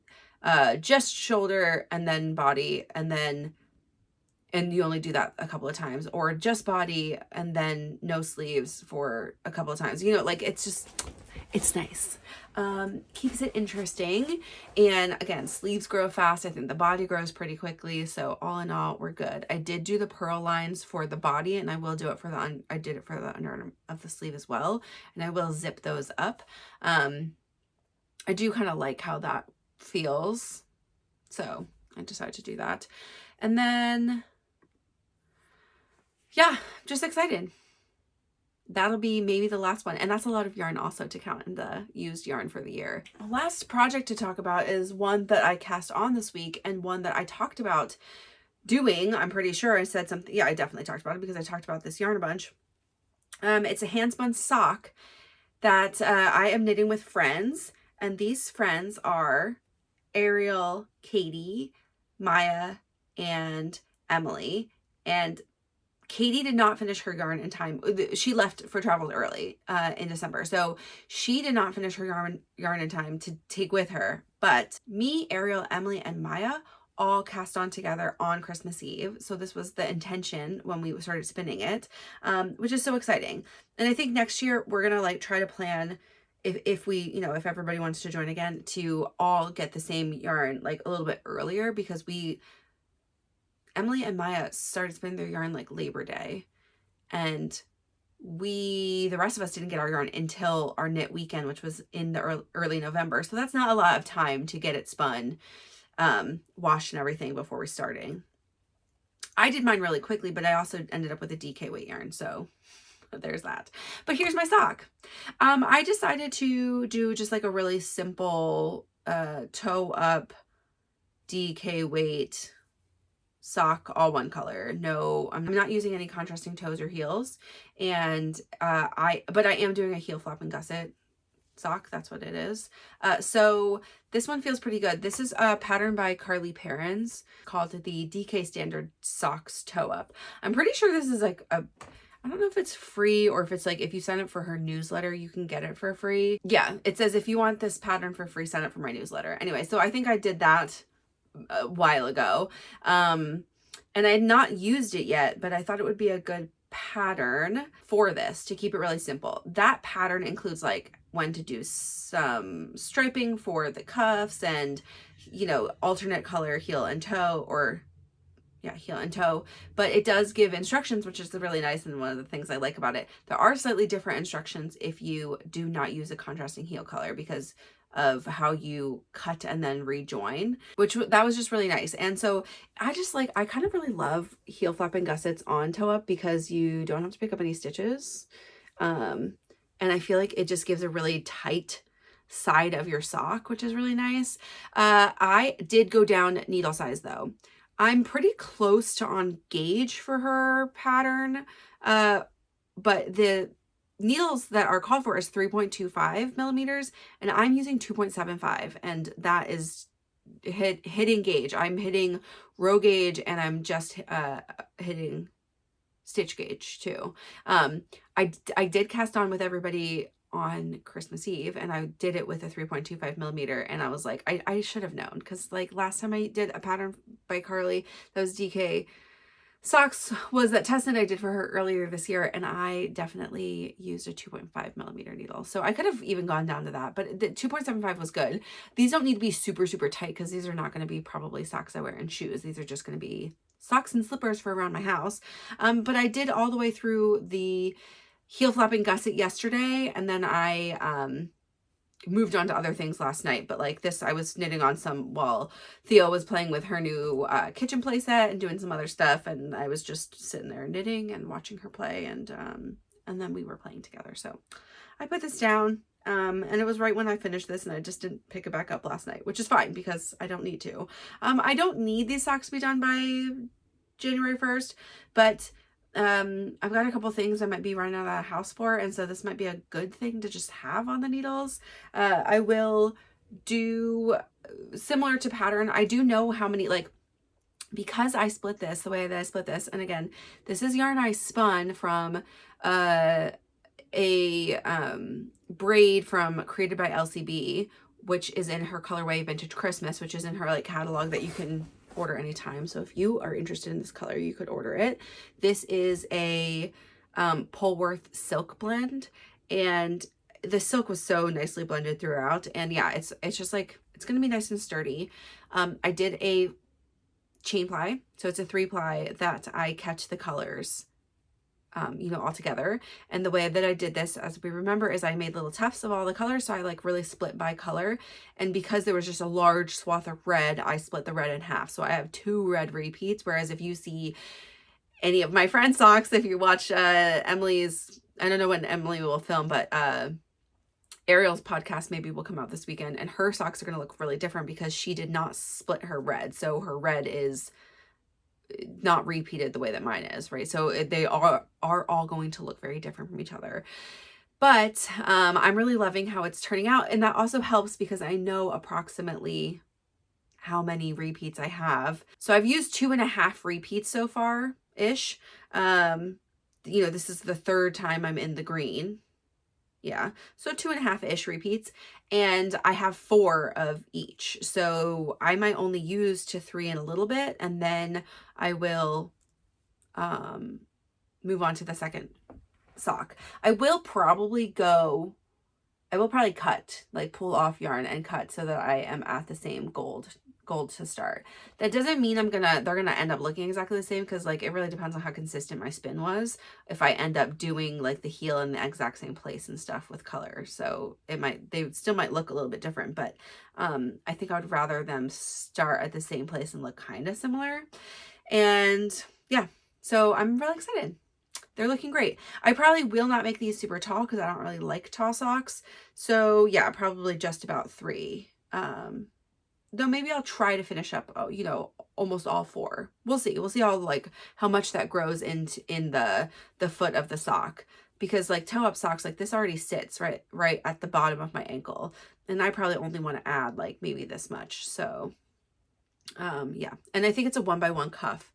just shoulder and then body and you only do that a couple of times, or just body and then no sleeves for a couple of times. You know, like it's just, it's nice. Keeps it interesting. And again, sleeves grow fast. I think the body grows pretty quickly. So all in all, we're good. I did do the purl lines for the body and I will do it for the, I did it for the under of the sleeve as well. And I will zip those up. I do kind of like how that feels. So I decided to do that. And then, yeah, just excited. That'll be maybe the last one. And that's a lot of yarn also to count in the used yarn for the year. The last project to talk about is one that I cast on this week and one that I talked about doing. I'm pretty sure I said something. Yeah, I definitely talked about it because I talked about this yarn a bunch. It's a handspun sock that I am knitting with friends. And these friends are Ariel, Katie, Maya, and Emily. And Katie did not finish her yarn in time. She left for travels early in December. So she did not finish her yarn in time to take with her. But me, Ariel, Emily, and Maya all cast on together on Christmas Eve. So this was the intention when we started spinning it, which is so exciting. And I think next year we're going to like try to plan if we, you know, if everybody wants to join again, to all get the same yarn like a little bit earlier, because Emily and Maya started spinning their yarn like Labor Day, and the rest of us didn't get our yarn until our knit weekend, which was in the early November. So that's not a lot of time to get it spun, washed and everything before we're starting. I did mine really quickly, but I also ended up with a DK weight yarn. So there's that. But here's my sock. I decided to do just like a really simple toe up DK weight sock, all one color. No, I'm not using any contrasting toes or heels. And but I am doing a heel flap and gusset sock. That's what it is. So this one feels pretty good. This is a pattern by Carlie Perrins called the DK Standard Socks Toe Up. I'm pretty sure this is like a, I don't know if it's free or if it's like, if you sign up for her newsletter, you can get it for free. Yeah, it says if you want this pattern for free, sign up for my newsletter. Anyway, so I think I did that a while ago. And I had not used it yet, but I thought it would be a good pattern for this to keep it really simple. That pattern includes like when to do some striping for the cuffs and, you know, alternate color heel and toe, or yeah, heel and toe, but it does give instructions, which is really nice. And one of the things I like about it, there are slightly different instructions if you do not use a contrasting heel color because of how you cut and then rejoin, which that was just really nice. And so I just like, I kind of really love heel flap and gussets on toe up because you don't have to pick up any stitches. And I feel like it just gives a really tight side of your sock, which is really nice. I did go down needle size though. I'm pretty close to on gauge for her pattern, but the needles that are called for is 3.25 millimeters, and I'm using 2.75, and that is hitting gauge. I'm hitting row gauge, and I'm just hitting stitch gauge too. I did cast on with everybody on Christmas Eve, and I did it with a 3.25 millimeter, and I was like, I should have known, because like last time I did a pattern by Carlie that was DK socks was that test that I did for her earlier this year, and I definitely used a 2.5 millimeter needle. So I could have even gone down to that, but the 2.75 was good. These don't need to be super, super tight, because these are not going to be probably socks I wear in shoes. These are just going to be socks and slippers for around my house. But I did all the way through the heel flapping gusset yesterday, and then I moved on to other things last night. But like this, I was knitting on some while Theo was playing with her new kitchen playset and doing some other stuff, and I was just sitting there knitting and watching her play, and then we were playing together. So I put this down, and it was right when I finished this, and I just didn't pick it back up last night, which is fine because I don't need to. I don't need these socks to be done by January 1st, but I've got a couple things I might be running out of the house for, and so this might be a good thing to just have on the needles. I will do similar to pattern. I do know how many, like, because I split this the way that I split this, and again, this is yarn I spun from a braid from created by LCB, which is in her colorway Vintage Christmas, which is in her like catalog that you can order anytime. So if you are interested in this color, you could order it. This is a Polwarth silk blend, and the silk was so nicely blended throughout, and yeah, it's just like, it's gonna be nice and sturdy. I did a chain ply, so it's a 3-ply that I catch the colors you know, all together. And the way that I did this, as we remember, is I made little tufts of all the colors. So I like really split by color. And because there was just a large swath of red, I split the red in half. So I have 2 red repeats. Whereas if you see any of my friends' socks, if you watch Emily's, I don't know when Emily will film, but Ariel's podcast maybe will come out this weekend, and her socks are going to look really different because she did not split her red. So her red is not repeated the way that mine is, right? So they are all going to look very different from each other. But I'm really loving how it's turning out, and that also helps because I know approximately how many repeats I have. So I've used 2.5 repeats so far ish. You know, this is the 3rd time I'm in the green. Yeah, so 2.5-ish repeats, and I have 4 of each. So I might only use to 3 in a little bit, and then I will move on to the second sock. I will probably cut, like pull off yarn and cut so that I am at the same gold to start. That doesn't mean they're gonna end up looking exactly the same, because like it really depends on how consistent my spin was, if I end up doing like the heel in the exact same place and stuff with color. So they still might look a little bit different, but I think I would rather them start at the same place and look kind of similar. And yeah, so I'm really excited. They're looking great. I probably will not make these super tall because I don't really like tall socks. So yeah, probably just about 3. Though maybe I'll try to finish up, you know, almost all 4. We'll see. We'll see how much that grows in the foot of the sock, because like toe up socks like this already sits right at the bottom of my ankle, and I probably only want to add like maybe this much. So yeah, and I think it's a 1x1 cuff,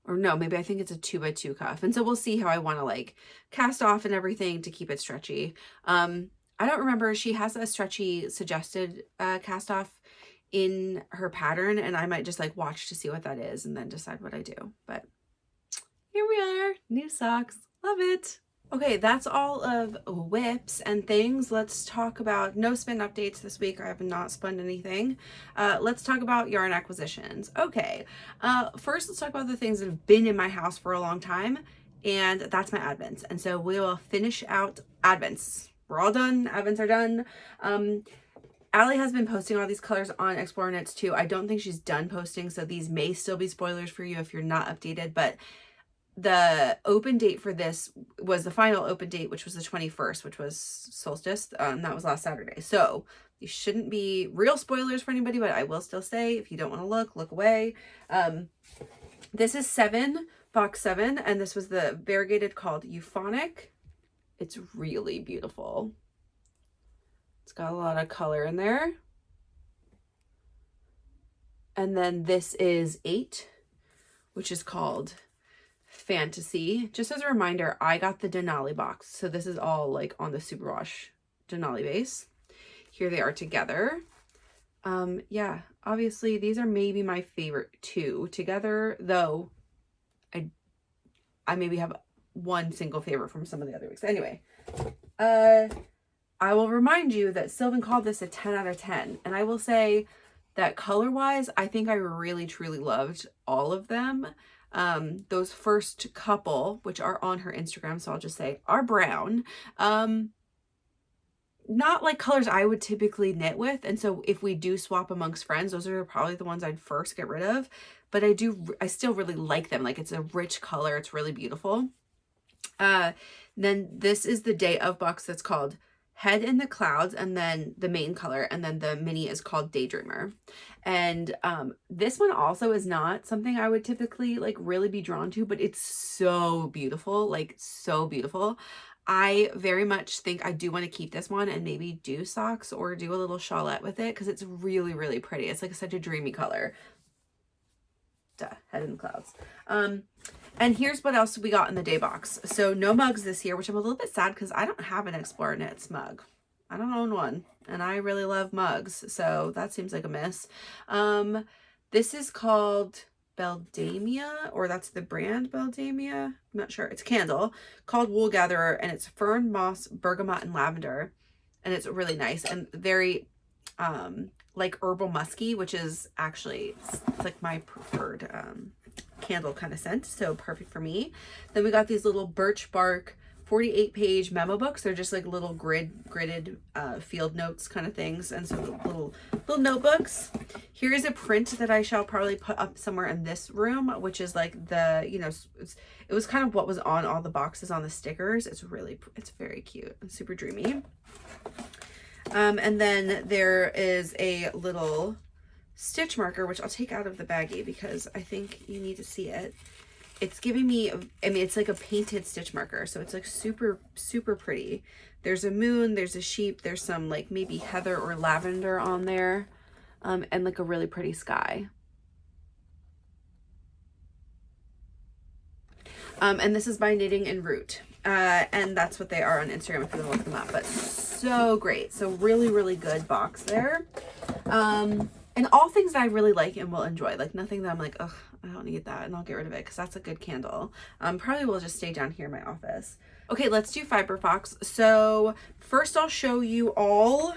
or no, maybe I think it's a 2x2 cuff, and so we'll see how I want to like cast off and everything to keep it stretchy. I don't remember, she has a stretchy suggested cast off in her pattern, and I might just like watch to see what that is and then decide what I do. But here we are, new socks, love it. Okay, that's all of whips and things. Let's talk about no spin updates this week. I have not spun anything. Let's talk about yarn acquisitions. Okay, first let's talk about the things that have been in my house for a long time, and that's my advents. And so we will finish out advents. We're all done, advents are done. Allie has been posting all these colors on Explorer Knits too. I don't think she's done posting, so these may still be spoilers for you if you're not updated, but the open date for this was the final open date, which was the 21st, which was solstice. That was last Saturday. So These shouldn't be real spoilers for anybody, but I will still say, if you don't want to look away. This is box 7, and this was the variegated called Euphonic. It's really beautiful. It's got a lot of color in there. And then this is 8, which is called Fantasy. Just as a reminder, I got the Denali box. So this is all like on the Superwash Denali base. Here they are together. Yeah, obviously these are maybe my favorite 2 together, though I maybe have one single favorite from some of the other weeks. Anyway, I will remind you that Sylvan called this a 10 out of 10. And I will say that color-wise, I think I really, truly loved all of them. Those first couple, which are on her Instagram, so I'll just say, are brown. Not like colors I would typically knit with. And so if we do swap amongst friends, those are probably the ones I'd first get rid of. But I still really like them. Like, it's a rich color. It's really beautiful. Then this is the day of box that's called Head in the Clouds, and then the main color, and then the mini is called Daydreamer. And this one also is not something I would typically like really be drawn to, but it's so beautiful, like so beautiful. I very much think I do want to keep this one and maybe do socks or do a little shawlette with it, because it's really, really pretty. It's like such a dreamy color. Duh, Head in the Clouds. And here's what else we got in the day box. So no mugs this year, which I'm a little bit sad because I don't have an Explorer Knits mug. I don't own one, and I really love mugs, so that seems like a miss. This is called Beldamia, or that's the brand Beldamia. I'm not sure. It's a candle called Wool Gatherer, and it's fern, moss, bergamot, and lavender, and it's really nice and very like herbal musky, which is actually, it's like my preferred candle kind of scent, so perfect for me. Then we got these little birch bark 48-page memo books. They're just like little gridded field notes kind of things, and so little notebooks. Here is a print that I shall probably put up somewhere in this room, which is like the, you know, it was kind of what was on all the boxes on the stickers. It's very cute and super dreamy. And then there is a little stitch marker, which I'll take out of the baggie because I think you need to see it. It's giving me, I mean, it's like a painted stitch marker. So it's like super, super pretty. There's a moon, there's a sheep, there's some like maybe heather or lavender on there, and like a really pretty sky. And this is by Knitting and Root. And that's what they are on Instagram if you want to look them up. But so great. So really, really good box there. And all things that I really like and will enjoy. Like nothing that I'm like, ugh, I don't need that, and I'll get rid of it because that's a good candle. Probably will just stay down here in my office. Okay, let's do Fibre Fox. So first I'll show you all.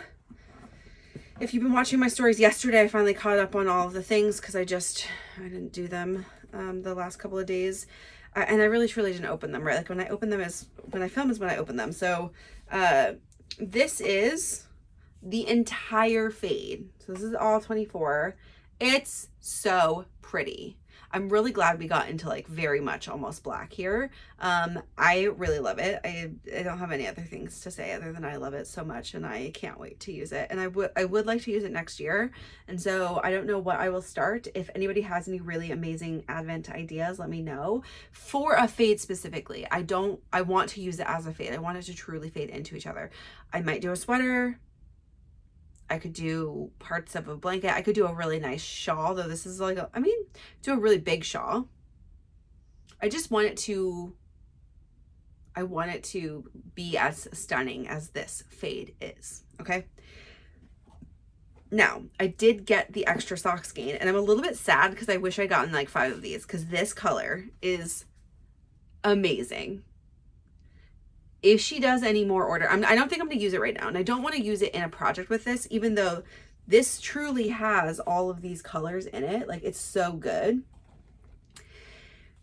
If you've been watching my stories yesterday, I finally caught up on all of the things because I didn't do them the last couple of days. And I really truly didn't open them, right? Like when I open them is when I film is when I open them. So this is the entire fade. So this is all 24. It's so pretty. I'm really glad we got into like very much almost black here. I really love it. I don't have any other things to say other than I love it so much, and I can't wait to use it. And I would like to use it next year. And so I don't know what I will start. If anybody has any really amazing Advent ideas, let me know. For a fade specifically, I want to use it as a fade. I want it to truly fade into each other. I might do a sweater. I could do parts of a blanket. I could do a really nice shawl, though this is like, do a really big shawl. I want it to be as stunning as this fade is, okay? Now, I did get the extra sock skein, and I'm a little bit sad because I wish I'd gotten like 5 of these because this color is amazing. If she does any more order, I don't think I'm going to use it right now. And I don't want to use it in a project with this, even though this truly has all of these colors in it. Like, it's so good.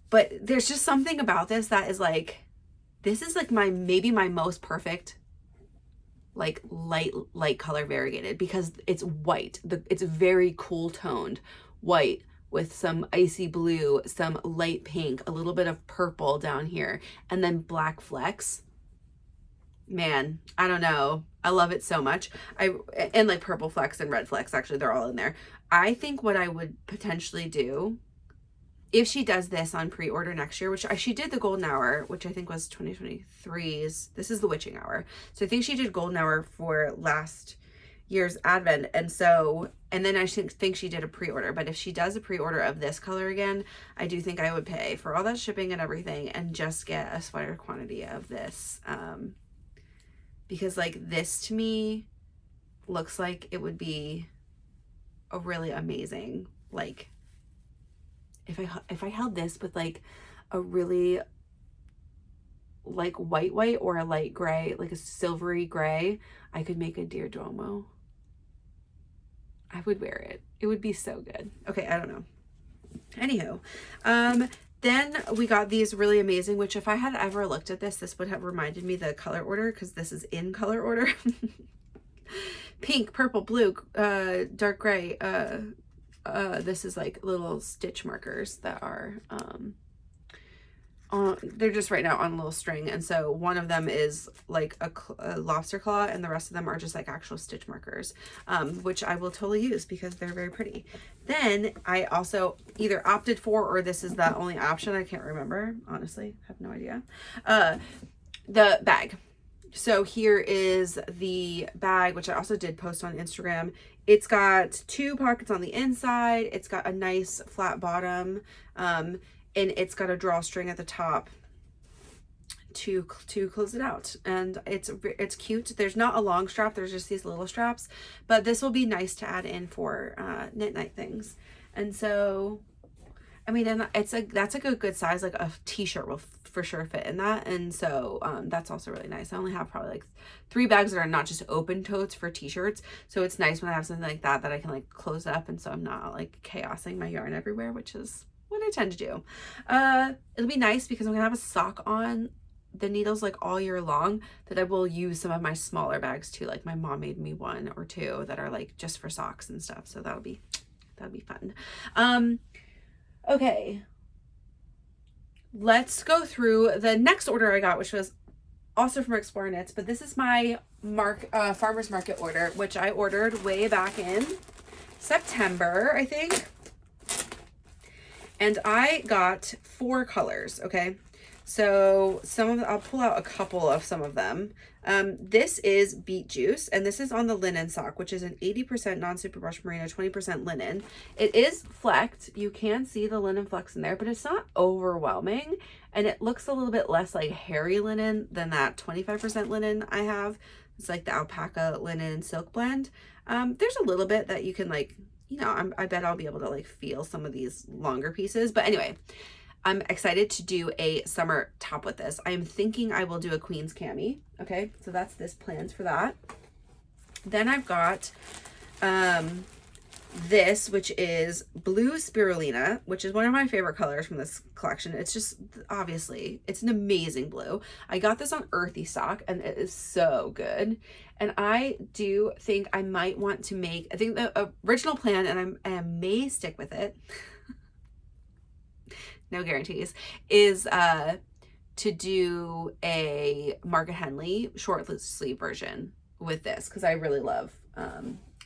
But there's just something about this that is like, this is like maybe my most perfect, like light color variegated, because it's white. It's very cool toned white with some icy blue, some light pink, a little bit of purple down here, and then black flecks. man, I don't know. I love it so much. And like purple flecks and red flecks, actually, they're all in there. I think what I would potentially do, if she does this on pre-order next year, which she did the golden hour, which I think was 2023's, this is the witching hour. So I think she did golden hour for last year's advent. And so, and then I think she did a pre-order, but if she does a pre-order of this color again, I do think I would pay for all that shipping and everything and just get a sweater quantity of this. Because like this to me looks like it would be a really amazing, like if I held this with like a really like white or a light gray, like a silvery gray, I could make a Dear Duomo. I would wear it. It would be so good. Okay, I don't know. Anywho, then we got these really amazing, which if I had ever looked at this would have reminded me the color order, because this is in color order. Pink, purple, blue, dark gray. This is like little stitch markers that are they're just right now on a little string, and so one of them is like a lobster claw and the rest of them are just like actual stitch markers, which I will totally use because they're very pretty. Then I also either opted for, or this is the only option, I can't remember, honestly, I have no idea, the bag. So here is the bag, which I also did post on Instagram. It's got 2 pockets on the inside. It's got a nice flat bottom, and it's got a drawstring at the top to close it out. And it's cute. There's not a long strap. There's just these little straps, but this will be nice to add in for knit night things. And so, I mean, and that's like a good size. Like a t-shirt will for sure fit in that. And so that's also really nice. I only have probably like 3 bags that are not just open totes for t-shirts. So it's nice when I have something like that I can like close up, and so I'm not like chaosing my yarn everywhere, which is what I tend to do. It'll be nice because I'm gonna have a sock on the needles like all year long, that I will use some of my smaller bags too. Like my mom made me 1 or 2 that are like just for socks and stuff. So that'll be fun. Okay. Let's go through the next order I got, which was also from Explore Knits, but this is my farmer's market order, which I ordered way back in September, I think. And I got 4 colors, okay? So I'll pull out a couple of some of them. This is Beet Juice, and this is on the linen sock, which is an 80% non-superwash merino, 20% linen. It is flecked. You can see the linen flecks in there, but it's not overwhelming. And it looks a little bit less like hairy linen than that 25% linen I have. It's like the alpaca linen silk blend. There's a little bit that you can like, you know, I bet I'll be able to like feel some of these longer pieces. But anyway, I'm excited to do a summer top with this. I'm thinking I will do a Queen's Cami. Okay, so that's this plans for that. Then I've got this, which is Blue Spirulina, which is one of my favorite colors from this collection. It's just, obviously, it's an amazing blue. I got this on Earthy Sock, and it is so good. And I do think I might want to make, I think the original plan, and I may stick with it, no guarantees, is to do a Margaret Henley short sleeve version with this, because I really love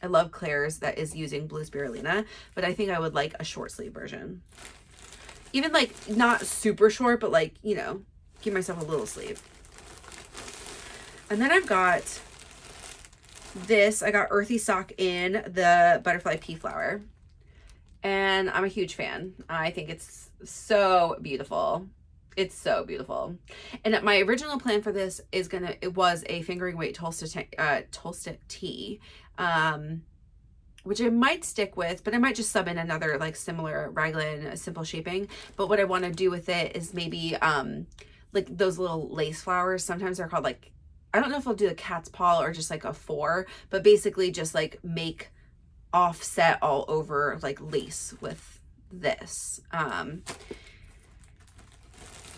I love Claire's that is using Blue Spirulina, but I think I would like a short sleeve version, even like not super short, but like, you know, give myself a little sleeve. And then I've got this, I got Earthy Sock in the Butterfly Pea Flower, and I'm a huge fan. I think it's so beautiful. It's so beautiful. And my original plan for this it was a fingering weight Tolstit tee, which I might stick with, but I might just sub in another like similar raglan simple shaping. But what I want to do with it is maybe like those little lace flowers. Sometimes they're called like, I don't know if I'll do the cat's paw or just like a 4, but basically just like make offset all over like lace with this.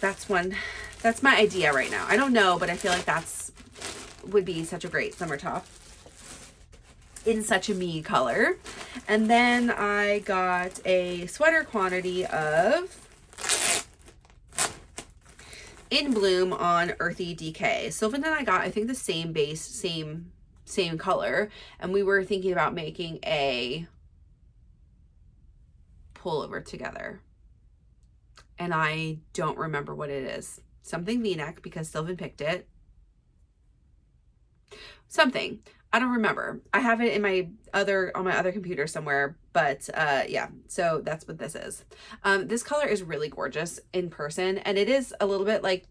That's my idea right now. I don't know, but I feel like would be such a great summer top in such a me color. And then I got a sweater quantity of In Bloom on Earthy Decay. Sylvan and I got, I think, the same base, same color, and we were thinking about making a pullover together. And I don't remember what it is. Something V-neck because Sylvan picked it. Something. I don't remember. I have it in my on my other computer somewhere, but yeah, so that's what this is. This color is really gorgeous in person, and it is a little bit like,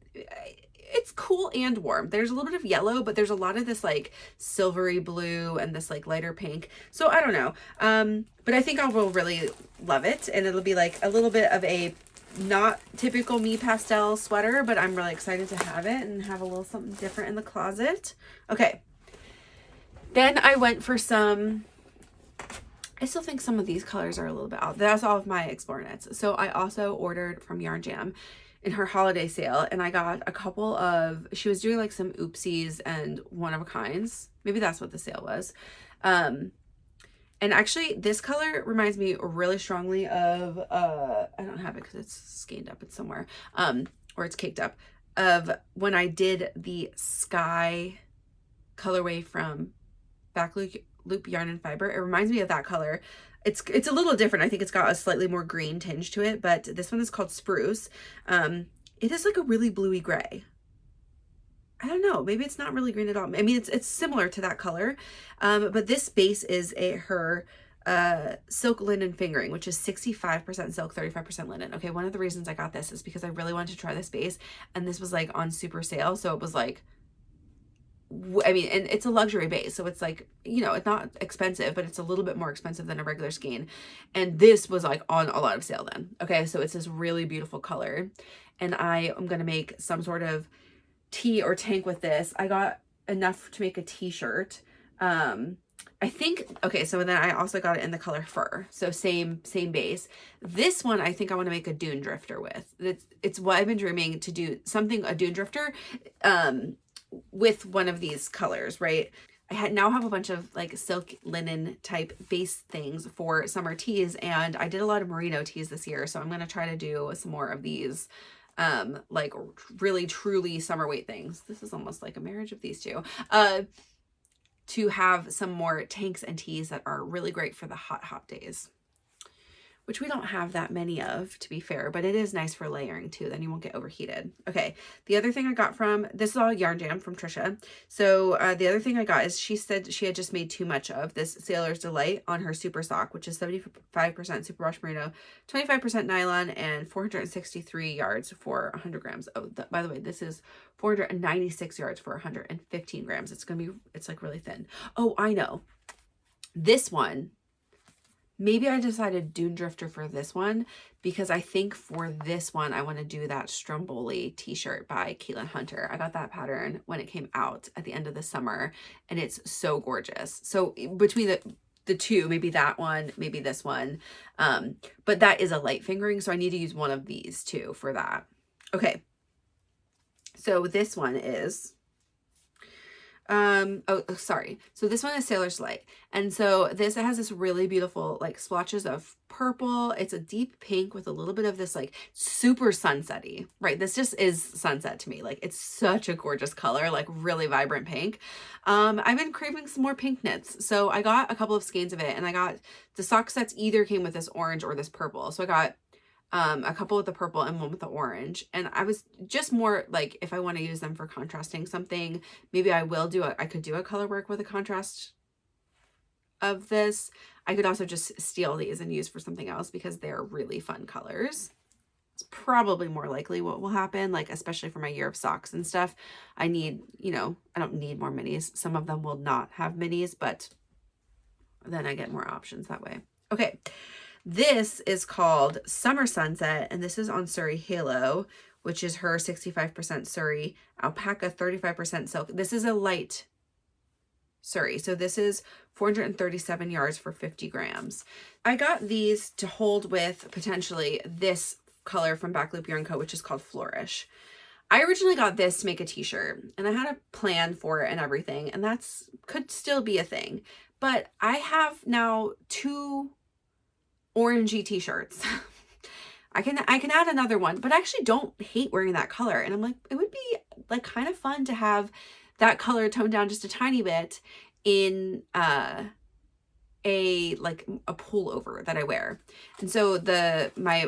it's cool and warm. There's a little bit of yellow, but there's a lot of this like silvery blue and this like lighter pink. So I don't know. But I think I will really love it, and it'll be like a little bit of a not typical me pastel sweater, but I'm really excited to have it and have a little something different in the closet. Okay. Then I went for some, I still think some of these colors are a little bit out. That's all of my Explore knits. So I also ordered from Yarn Jam in her holiday sale, and I got a couple of, she was doing like some oopsies and one-of-a-kinds. Maybe that's what the sale was. And actually this color reminds me really strongly of, I don't have it because it's skeined up, it's somewhere, or it's caked up, of when I did the Sky colorway from Back Loop Yarn and Fibre. It reminds me of that color. It's a little different. I think it's got a slightly more green tinge to it, but this one is called Spruce. It is like a really bluey gray. I don't know, maybe it's not really green at all. I mean, it's similar to that color, but this base is her silk linen fingering, which is 65% silk, 35% linen. Okay, one of the reasons I got this is because I really wanted to try this base, and this was like on super sale, so it was like, I mean, and it's a luxury base, so it's like, you know, it's not expensive, but it's a little bit more expensive than a regular skein. And this was like on a lot of sale then. Okay, so it's this really beautiful color, and I am gonna make some sort of tee or tank with this. I got enough to make a t-shirt. I think, okay, so then I also got it in the color Fur, so same base. This one I think I want to make a dune drifter with. It's what I've been dreaming to do, something, a dune drifter, with one of these colors, right? I now have a bunch of like silk linen type base things for summer tees, and I did a lot of merino tees this year, so I'm going to try to do some more of these like really truly summer weight things. This is almost like a marriage of these two, to have some more tanks and tees that are really great for the hot days, which we don't have that many of, to be fair, but it is nice for layering too, then you won't get overheated. Okay, the other thing I got from, this is all Yarn Jam from Trisha. So the other thing I got is, she said she had just made too much of this Sailor's Delight on her super sock, which is 75% superwash merino, 25% nylon, and 463 yards for 100 grams. Oh, by the way, this is 496 yards for 115 grams. It's gonna be, it's like really thin. Oh, I know. This one, maybe I decided Dune Drifter for this one, because I think for this one, I want to do that Stromboli t-shirt by Caitlin Hunter. I got that pattern when it came out at the end of the summer, and it's so gorgeous. So between the two, maybe that one, maybe this one, but that is a light fingering, so I need to use one of these too for that. Okay, so this one is, sorry. So this one is Sailor's Delight. And so this, it has this really beautiful like splotches of purple. It's a deep pink with a little bit of this like super sunsetty, right? This just is sunset to me. Like, it's such a gorgeous color, like really vibrant pink. I've been craving some more pink knits. So I got a couple of skeins of it, and I got the sock sets either came with this orange or this purple. So I got a couple with the purple and one with the orange, and I was just more like, if I want to use them for contrasting something, maybe I will do I could do a color work with a contrast of this. I could also just steal these and use for something else because they're really fun colors. It's probably more likely what will happen, like especially for my year of socks and stuff. I need, you know, I don't need more minis. Some of them will not have minis, but then I get more options that way. Okay. This is called Summer Sunset, and this is on Surrey Halo, which is her 65% Surrey alpaca, 35% silk. This is a light Surrey, so this is 437 yards for 50 grams. I got these to hold with potentially this color from Back Loop Yarn Co., which is called Flourish. I originally got this to make a t-shirt, and I had a plan for it and everything, and that's could still be a thing. But I have now two orangey t-shirts. I can add another one, but I actually don't hate wearing that color. And I'm like, it would be like kind of fun to have that color toned down just a tiny bit in a pullover that I wear. And so my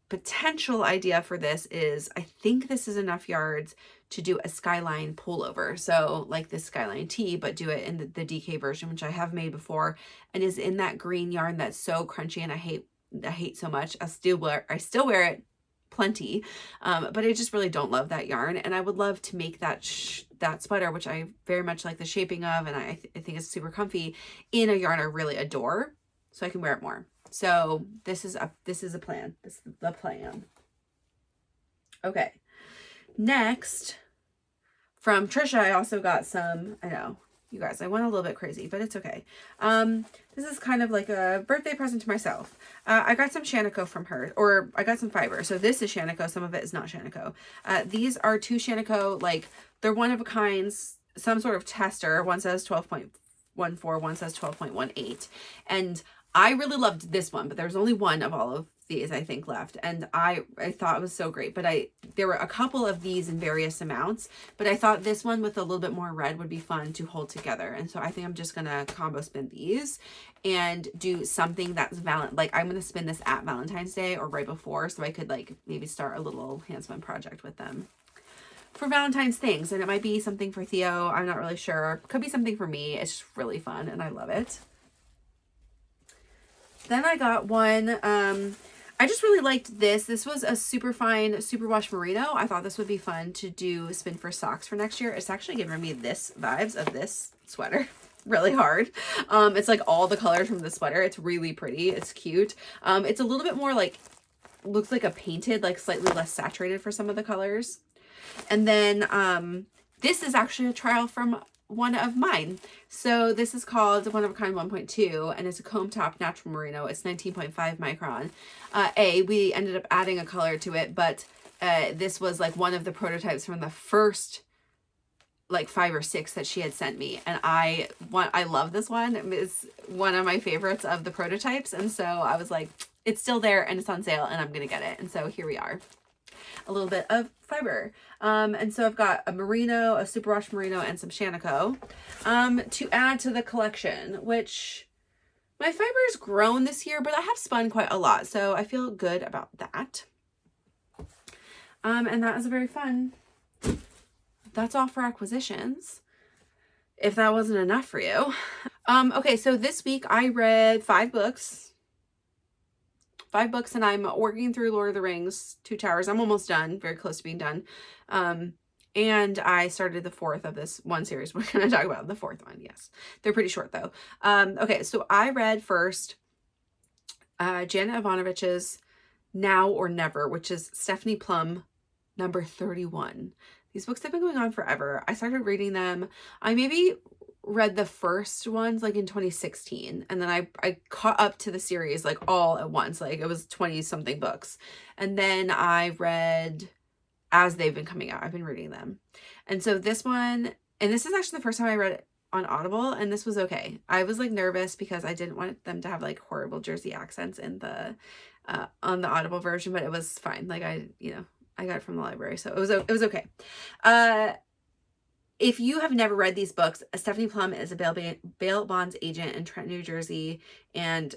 potential idea for this is, I think this is enough yards to do a skyline pullover. So like this skyline tee, but do it in the DK version, which I have made before, and is in that green yarn that's so crunchy and I hate so much. I still wear it plenty, but I just really don't love that yarn, and I would love to make that sweater, which I very much like the shaping of, and I think it's super comfy, in a yarn I really adore, so I can wear it more. So this is a plan. This is the plan. Okay. Next, from Trisha, I also got some, I know, you guys, I went a little bit crazy, but it's okay. This is kind of like a birthday present to myself. I got some Shanico from her, or I got some Fibre. So this is Shanico. Some of it is not Shanico. These are 2 Shanico, like they're one of a kinds, some sort of tester. One says 12.14, one says 12.18. And I really loved this one, but there's only one of all of these, I think, left. And I thought it was so great, but there were a couple of these in various amounts, but I thought this one with a little bit more red would be fun to hold together. And so I think I'm just going to combo spin these and do something that's like I'm going to spin this at Valentine's Day or right before, so I could like maybe start a little handspun project with them for Valentine's things. And it might be something for Theo. I'm not really sure. Could be something for me. It's just really fun and I love it. Then I got one, I just really liked this. This was a super fine superwash merino. I thought this would be fun to do spin for socks for next year. It's actually giving me this vibes of this sweater really hard. It's like all the colors from the sweater. It's really pretty. It's cute. It's a little bit more like, looks like a painted, like slightly less saturated for some of the colors. And then this is actually a trial from one of mine. So this is called One of a Kind 1.2, and it's a comb top natural merino. It's 19.5 micron. We ended up adding a color to it, but this was like one of the prototypes from the first like 5 or 6 that she had sent me, and I love this one. It's one of my favorites of the prototypes, and so I was like, it's still there and it's on sale and I'm gonna get it. And so here we are. A little bit of Fibre. And so I've got a merino, a superwash merino, and some Shanico to add to the collection, which my Fibre's grown this year, but I have spun quite a lot, so I feel good about that. And that is a very fun. That's all for acquisitions, if that wasn't enough for you. Okay, so this week I read 5 books. 5 books, and I'm working through Lord of the Rings, 2 Towers. I'm almost done, very close to being done. And I started the 4th of this one series. We're going to talk about the 4th one. Yes, they're pretty short though. Okay, so I read first Janet Ivanovich's Now or Never, which is Stephanie Plum, number 31. These books have been going on forever. I started reading them. I maybe read the first ones like in 2016, and then I caught up to the series like all at once. Like it was 20 something books, and then I read as they've been coming out. I've been reading them. And so this one, and this is actually the first time I read it on Audible, and this was okay. I was like nervous because I didn't want them to have like horrible Jersey accents in the on the Audible version, but it was fine. Like I got it from the library, so it was okay. If you have never read these books, Stephanie Plum is a bail bonds agent in Trenton, New Jersey, and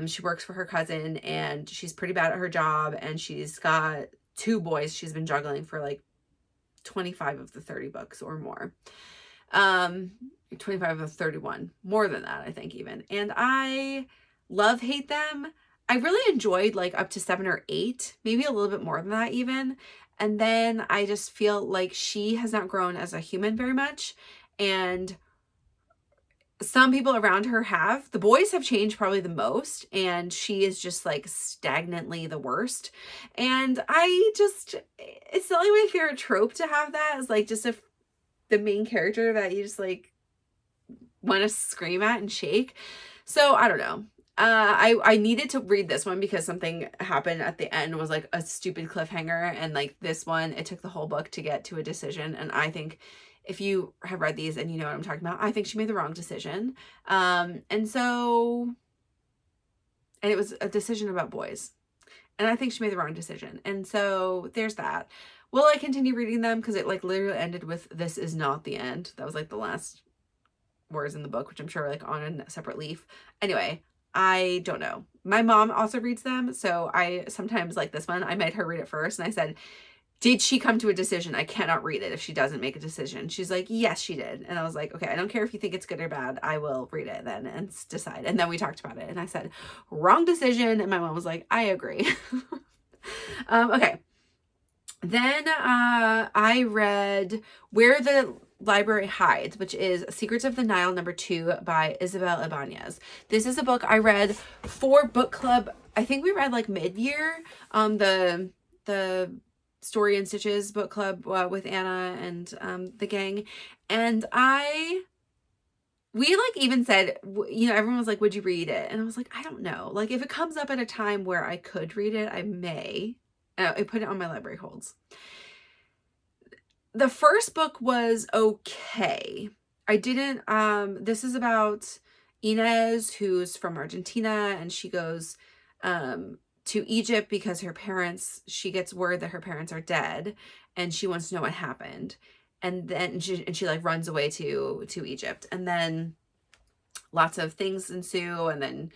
she works for her cousin, and she's pretty bad at her job, and she's got 2 boys she's been juggling for like 25 of the 30 books or more. 25 of the 31, more than that, I think even. And I hate them. I really enjoyed like up to 7 or 8, maybe a little bit more than that even. And then I just feel like she has not grown as a human very much. And some people around her have. The boys have changed probably the most. And she is just like stagnantly the worst. And it's not like my favorite trope to have that. Is like just the main character that you just like want to scream at and shake. So I don't know. I needed to read this one because something happened at the end, was like a stupid cliffhanger, and like this one, it took the whole book to get to a decision. And I think if you have read these and you know what I'm talking about, I think she made the wrong decision. And it was a decision about boys, And I think she made the wrong decision. And so there's that. Will I continue reading them? Because it like literally ended with, "This is not the end." That was like the last words in the book, which I'm sure are like on a separate leaf. Anyway, I don't know. My mom also reads them. So I sometimes, like this one, I made her read it first. And I said, "Did she come to a decision? I cannot read it if she doesn't make a decision." She's like, "Yes, she did." And I was like, "Okay, I don't care if you think it's good or bad. I will read it then and decide." And then we talked about it. And I said, "Wrong decision." And my mom was like, "I agree." Okay. Then I read Where the Library Hides, which is Secrets of the Nile #2 by Isabel Ibanez. This is a book I read for book club. I think we read like mid-year, the Story and Stitches book club with Anna and the gang. And we like even said, you know, everyone was like, "Would you read it?" And I was like, I don't know. Like if it comes up at a time where I could read it, I may. I put it on my library holds. The first book was okay. I didn't, this is about Inez, who's from Argentina, and she goes to Egypt because her parents, she gets word that her parents are dead, and she wants to know what happened. And then she like runs away to Egypt. And then lots of things ensue, and then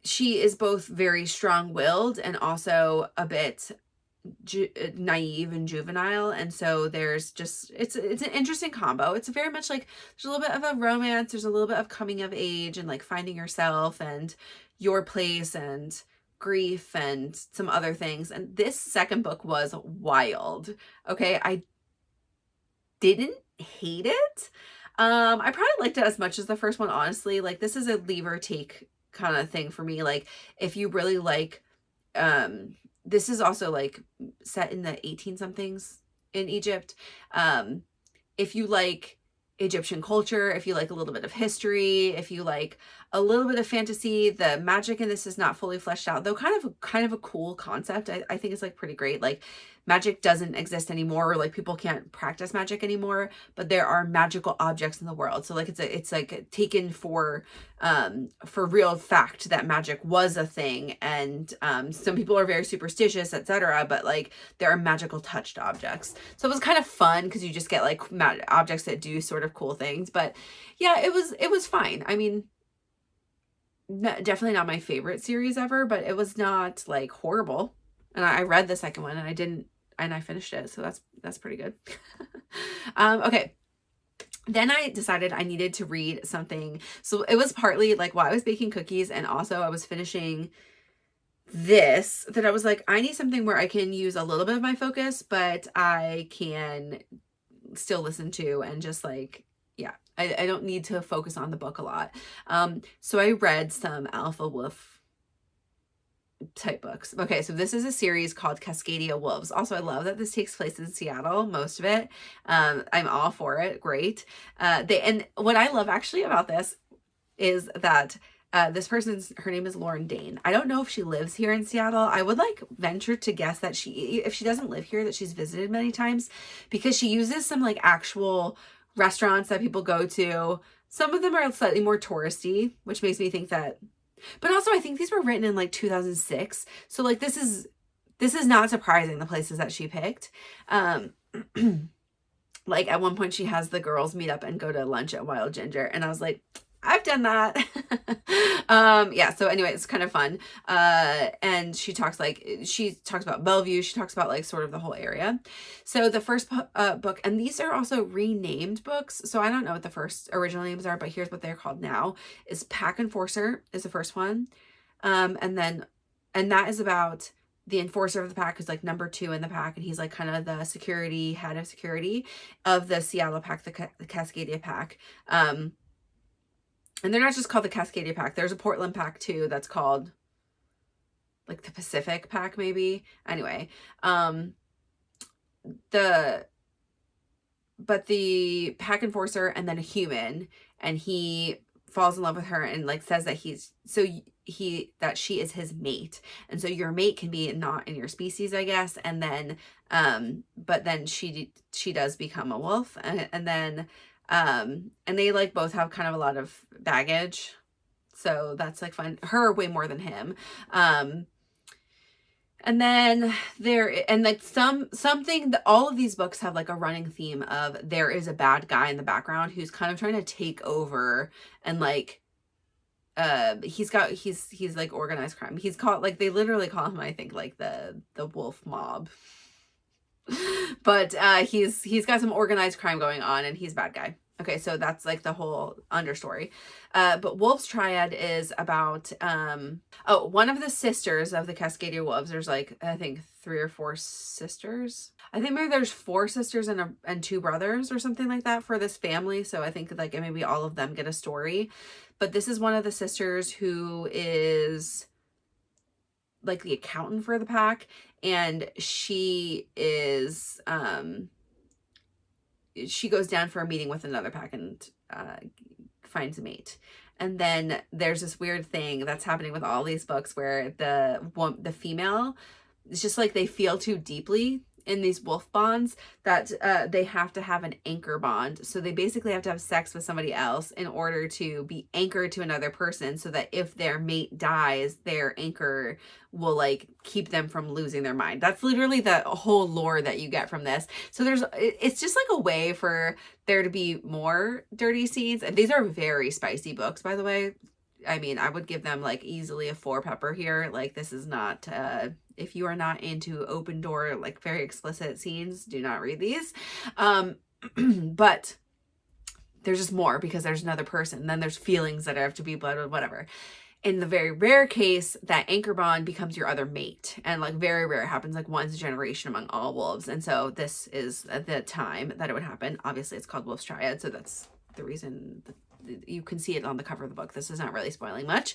she is both very strong-willed and also a bit naive and juvenile. And so there's just, it's an interesting combo. It's very much like there's a little bit of a romance, there's a little bit of coming of age and like finding yourself and your place and grief and some other things. And this second book was wild. Okay, I didn't hate it. I probably liked it as much as the first one, honestly. Like this is a leave or take kind of thing for me. Like if you really like, this is also like set in the 18 somethings in Egypt. If you like Egyptian culture, if you like a little bit of history, if you like a little bit of fantasy, the magic in this is not fully fleshed out, though kind of a cool concept. I think it's like pretty great. Like magic doesn't exist anymore, or like people can't practice magic anymore, but there are magical objects in the world. So like it's like taken for real fact that magic was a thing, and some people are very superstitious, etc., but like there are magical touched objects. So it was kind of fun because you just get like objects that do sort of cool things. But yeah, it was fine. I mean, definitely not my favorite series ever, but it was not like horrible. And I read the second one and I finished it. So that's pretty good. Okay. Then I decided I needed to read something. So it was partly like while I was baking cookies, and also I was finishing this, that I was like, I need something where I can use a little bit of my focus, but I can still listen to and just like, yeah, I don't need to focus on the book a lot. So I read some Alpha Wolf type books. Okay, so this is a series called Cascadia Wolves. Also, I love that this takes place in Seattle, most of it. I'm all for it. Great. And what I love actually about this is that this her name is Lauren Dane. I don't know if she lives here in Seattle. I would like venture to guess that if she doesn't live here, that she's visited many times, because she uses some like actual restaurants that people go to. Some of them are slightly more touristy, which makes me think that, but also I think these were written in like 2006. So like this is not surprising, the places that she picked. Like at one point she has the girls meet up and go to lunch at Wild Ginger, and I was like, I've done that. Yeah, so anyway, it's kind of fun. And she talks about Bellevue. She talks about like sort of the whole area. So the first book, and these are also renamed books, so I don't know what the first original names are, but here's what they're called now, is Pack Enforcer is the first one. And that is about the enforcer of the pack, who's like #2 in the pack, and he's like kind of the head of security of the Seattle pack, the Cascadia pack. And they're not just called the Cascadia pack. There's a Portland pack too that's called like the Pacific pack, maybe. Anyway, the pack enforcer, and then a human, and he falls in love with her and like says that that she is his mate. And so your mate can be not in your species, I guess. And then but then she does become a wolf, and then and they like both have kind of a lot of baggage. So that's like fun. Her way more than him. And then like something that all of these books have like a running theme of there is a bad guy in the background who's kind of trying to take over, and like he's like organized crime. He's called, like, they literally call him, I think, like the wolf mob. But he's got some organized crime going on, and he's a bad guy. Okay, so that's like the whole understory. But Wolf's Triad is about one of the sisters of the Cascadia wolves. There's like, I think 3 or 4 sisters. I think maybe there's 4 sisters and 2 brothers or something like that for this family. So I think like maybe all of them get a story. But this is one of the sisters who is like the accountant for the pack, and she is she goes down for a meeting with another pack and finds a mate. And then there's this weird thing that's happening with all these books where the female, it's just like they feel too deeply in these wolf bonds that they have to have an anchor bond. So they basically have to have sex with somebody else in order to be anchored to another person, so that if their mate dies, their anchor will like keep them from losing their mind. That's literally the whole lore that you get from this. So it's just like a way for there to be more dirty scenes. And these are very spicy books, by the way. I mean, I would give them like easily a 4 pepper here. Like, this is not, if you are not into open door, like very explicit scenes, do not read these. But there's just more because there's another person. Then there's feelings that have to be blood or whatever. In the very rare case, that anchor bond becomes your other mate. And like very rare, it happens like once a generation among all wolves. And so this is the time that it would happen. Obviously it's called Wolf's Triad, so that's the reason that you can see it on the cover of the book. This is not really spoiling much.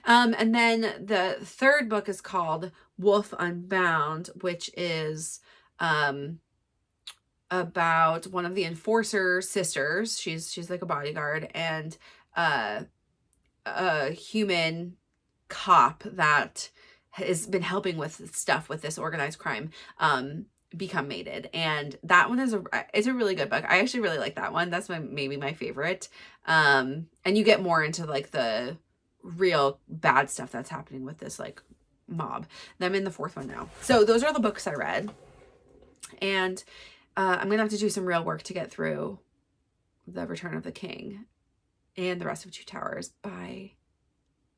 And then the third book is called Wolf Unbound, which is about one of the enforcer sisters. She's like a bodyguard, and a human cop that has been helping with stuff with this organized crime become mated. And that one is a really good book. I actually really like that one. That's maybe my favorite. And you get more into like the real bad stuff that's happening with this like mob. And I'm in the 4th one now. So those are the books I read. And I'm gonna have to do some real work to get through The Return of the King and the rest of Two Towers by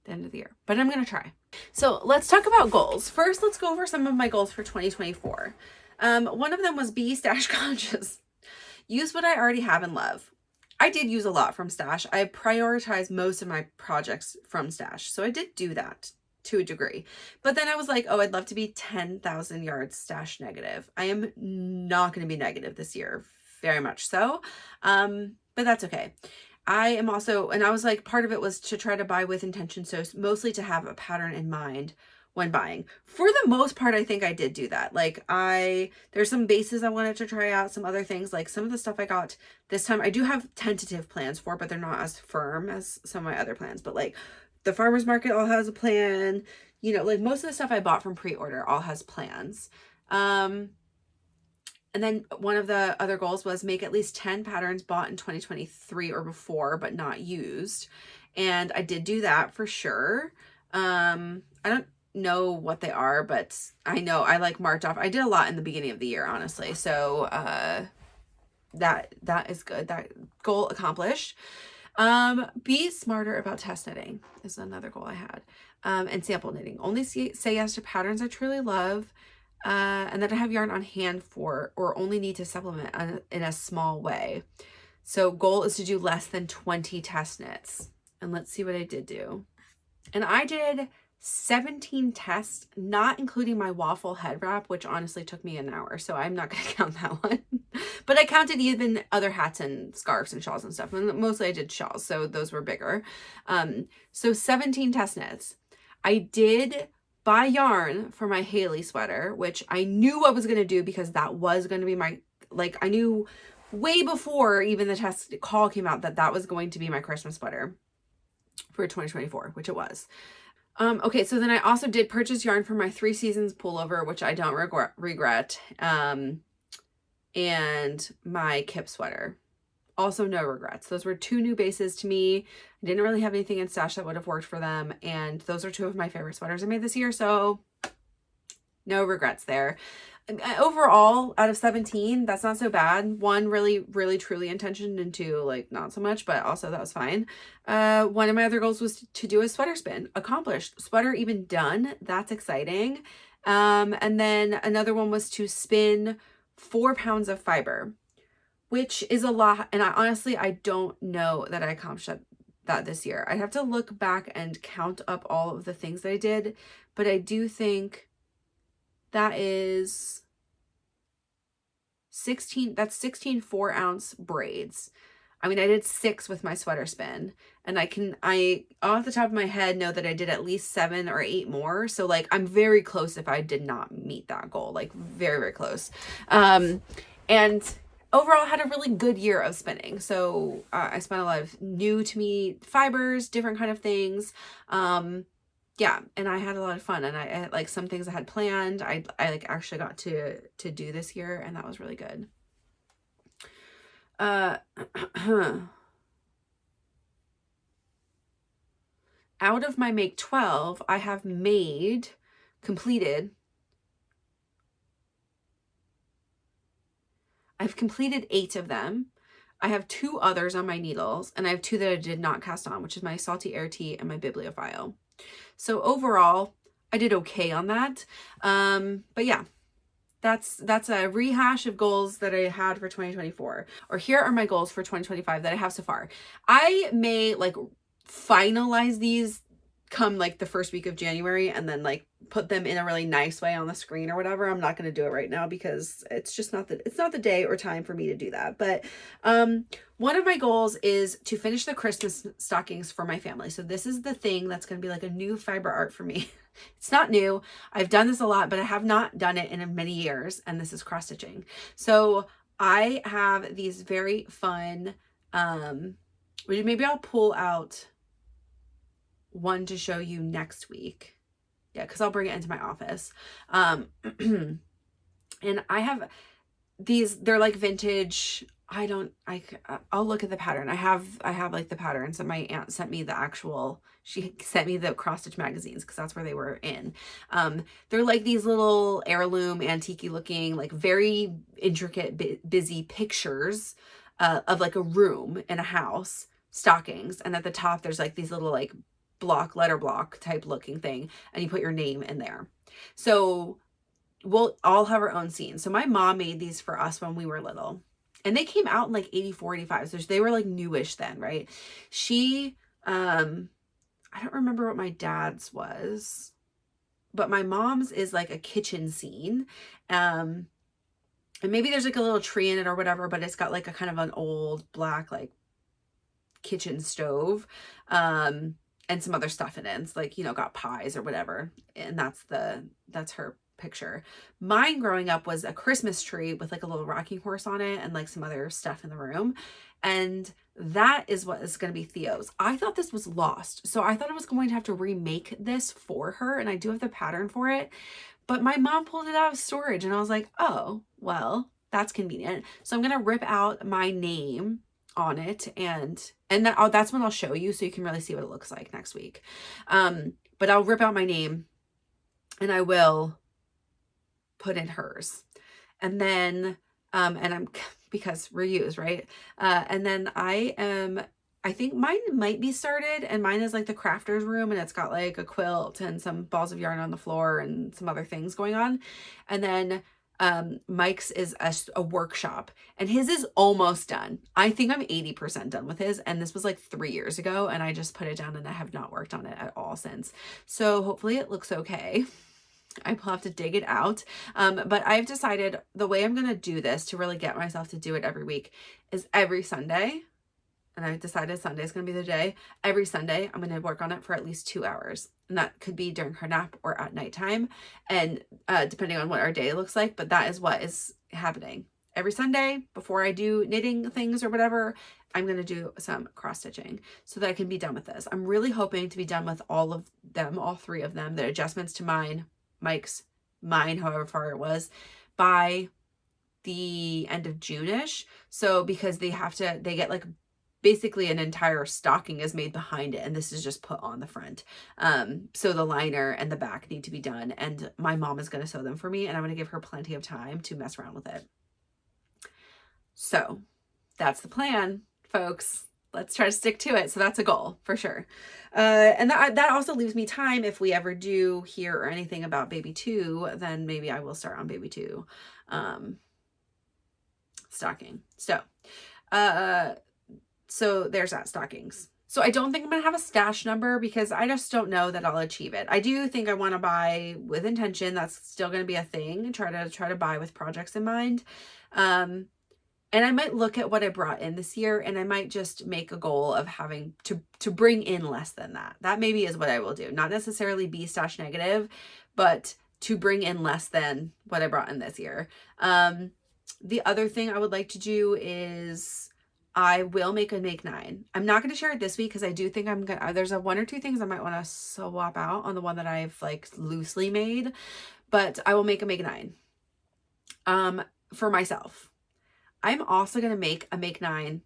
the end of the year, but I'm gonna try. So let's talk about goals. First, let's go over some of my goals for 2024. One of them was be stash conscious. Use what I already have and love. I did use a lot from stash. I prioritized most of my projects from stash, so I did do that to a degree. But then I was like, oh, I'd love to be 10,000 yards stash negative. I am not going to be negative this year, very much so. But that's okay. I am also, and I was like, part of it was to try to buy with intention. So mostly to have a pattern in mind when buying. For the most part, I think I did do that. Like there's some bases I wanted to try out, some other things, like some of the stuff I got this time, I do have tentative plans for, but they're not as firm as some of my other plans. But like the farmer's market all has a plan, you know, like most of the stuff I bought from pre-order all has plans. And then one of the other goals was make at least 10 patterns bought in 2023 or before, but not used. And I did do that for sure. I don't know what they are, but I know I like marked off. I did a lot in the beginning of the year, honestly. So that is good. That goal accomplished. Be smarter about test knitting is another goal I had. And sample knitting. Only say yes to patterns I truly love. And that I have yarn on hand for, or only need to supplement in a small way. So goal is to do less than 20 test knits. And let's see what I did do. And I did 17 tests, not including my waffle head wrap, which honestly took me an hour. So I'm not going to count that one. But I counted even other hats and scarves and shawls and stuff. And mostly I did shawls, so those were bigger. So 17 test knits. I did buy yarn for my Haley sweater, which I knew I was going to do because that was going to be my, like, I knew way before even the test call came out that was going to be my Christmas sweater for 2024, which it was. Okay, so then I also did purchase yarn for my 3 Seasons pullover, which I don't regret, and my Kip sweater. Also no regrets. Those were 2 new bases to me. I didn't really have anything in stash that would have worked for them, and those are 2 of my favorite sweaters I made this year, so no regrets there. Overall, out of 17, that's not so bad. 1 really, really truly intentioned, and 2 like not so much, but also that was fine. One of my other goals was to do a sweater spin. Accomplished. Sweater even done. That's exciting. And then another one was to spin 4 pounds of fiber, which is a lot. And I don't know that I accomplished that this year. I'd have to look back and count up all of the things that I did, but I do think that is 16, that's 16 4-ounce braids. I mean, I did 6 with my sweater spin, and I off the top of my head know that I did at least 7 or 8 more. So like, I'm very close if I did not meet that goal, like very, very close. And overall had a really good year of spinning. So I spent a lot of new to me fibers, different kind of things. Yeah, and I had a lot of fun, and I had like some things I had planned. I like actually got to do this year, and that was really good. Out of my make 12, I have completed 8 of them. I have 2 others on my needles, and I have 2 that I did not cast on, which is my Salty Air Tea and my Bibliophile. So overall, I did okay on that. But yeah, that's a rehash of goals that I had for 2024. Or here are my goals for 2025 that I have so far. I may like finalize these come like the first week of January, and then like put them in a really nice way on the screen or whatever. I'm not going to do it right now because it's just not the day or time for me to do that. But one of my goals is to finish the Christmas stockings for my family. So this is the thing that's going to be like a new fiber art for me. It's not new. I've done this a lot, but I have not done it in many years, and this is cross stitching. So I have these very fun maybe I'll pull out one to show you next week. Yeah, because I'll bring it into my office. And I have these, they're like vintage. I'll look at the pattern. I have like the patterns, and my aunt sent me she sent me the cross stitch magazines because that's where they were in. They're like these little heirloom antique looking, like very intricate, busy pictures of like a room in a house, stockings. And at the top, there's like these little like letter block type looking thing, and you put your name in there. So we'll all have our own scenes. So my mom made these for us when we were little, and they came out in like 84, 85. So they were like newish then, right? I don't remember what my dad's was, but my mom's is like a kitchen scene. And maybe there's like a little tree in it or whatever, but it's got like a kind of an old black like kitchen stove. And some other stuff in it. It's like, got pies or whatever. And that's her picture. Mine growing up was a Christmas tree with like a little rocking horse on it and like some other stuff in the room. And that is what is going to be Theo's. I thought this was lost. So I thought I was going to have to remake this for her. And I do have the pattern for it. But my mom pulled it out of storage, and I was like, oh, well, that's convenient. So I'm going to rip out my name on it, and that's when I'll show you, so you can really see what it looks like next week. But I'll rip out my name, and I will put in hers, and then and I'm, because reuse, right? And then I think mine might be started, and mine is like the crafter's room, and it's got like a quilt and some balls of yarn on the floor and some other things going on. And then Mike's is a workshop, and his is almost done. I think I'm 80% done with his, and this was like 3 years ago, and I just put it down, and I have not worked on it at all since. So hopefully it looks okay. I will have to dig it out. But I've decided the way I'm going to do this to really get myself to do it every week is every Sunday. And I've decided Sunday is going to be the day. Every Sunday, I'm going to work on it for at least 2 hours. And that could be during her nap or at nighttime. And depending on what our day looks like. But that is what is happening. Every Sunday, before I do knitting things or whatever, I'm going to do some cross stitching so that I can be done with this. I'm really hoping to be done with all of them, all 3 of them, the adjustments to mine, Mike's, mine, however far it was, by the end of June-ish. So because they get like basically an entire stocking is made behind it, and this is just put on the front. So the liner and the back need to be done, and my mom is going to sew them for me, and I'm going to give her plenty of time to mess around with it. So that's the plan, folks. Let's try to stick to it. So that's a goal for sure. And that also leaves me time if we ever do hear or anything about baby 2, then maybe I will start on baby 2 stocking. So there's that, stockings. So I don't think I'm going to have a stash number because I just don't know that I'll achieve it. I do think I want to buy with intention. That's still going to be a thing. Try to buy with projects in mind. And I might look at what I brought in this year, and I might just make a goal of having to bring in less than that. That maybe is what I will do. Not necessarily be stash negative, but to bring in less than what I brought in this year. The other thing I would like to do is I will make a make 9. I'm not going to share it this week because I do think there's one or two things I might want to swap out on the one that I've like loosely made, but I will make a make 9 for myself. I'm also going to make a make 9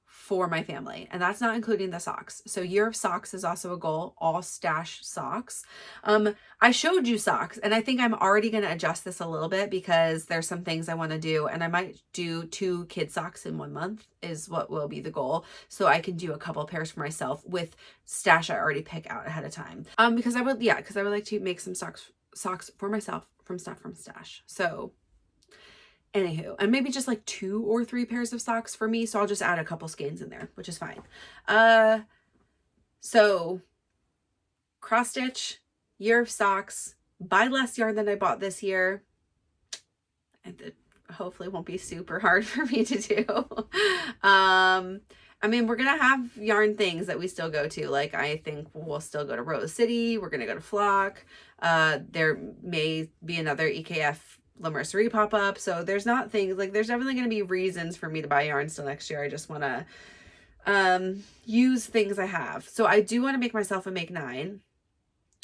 for my family, and that's not including the socks. So year of socks is also a goal, all stash socks. I showed you socks, and I think I'm already going to adjust this a little bit because there's some things I want to do, and I might do 2 kid socks in 1 month is what will be the goal. So I can do a couple pairs for myself with stash I already pick out ahead of time. Because I would like to make some socks for myself from stuff from stash. So anywho, and maybe just like 2 or 3 pairs of socks for me. So I'll just add a couple skeins in there, which is fine. So cross stitch, year of socks, buy less yarn than I bought this year. And it hopefully won't be super hard for me to do. I mean, we're going to have yarn things that we still go to. Like, I think we'll still go to Rose City. We're going to go to Flock. There may be another EKF La Mercerie pop up. So there's not things like, there's definitely going to be reasons for me to buy yarn still next year. I just want to use things I have. So I do want to make myself a make 9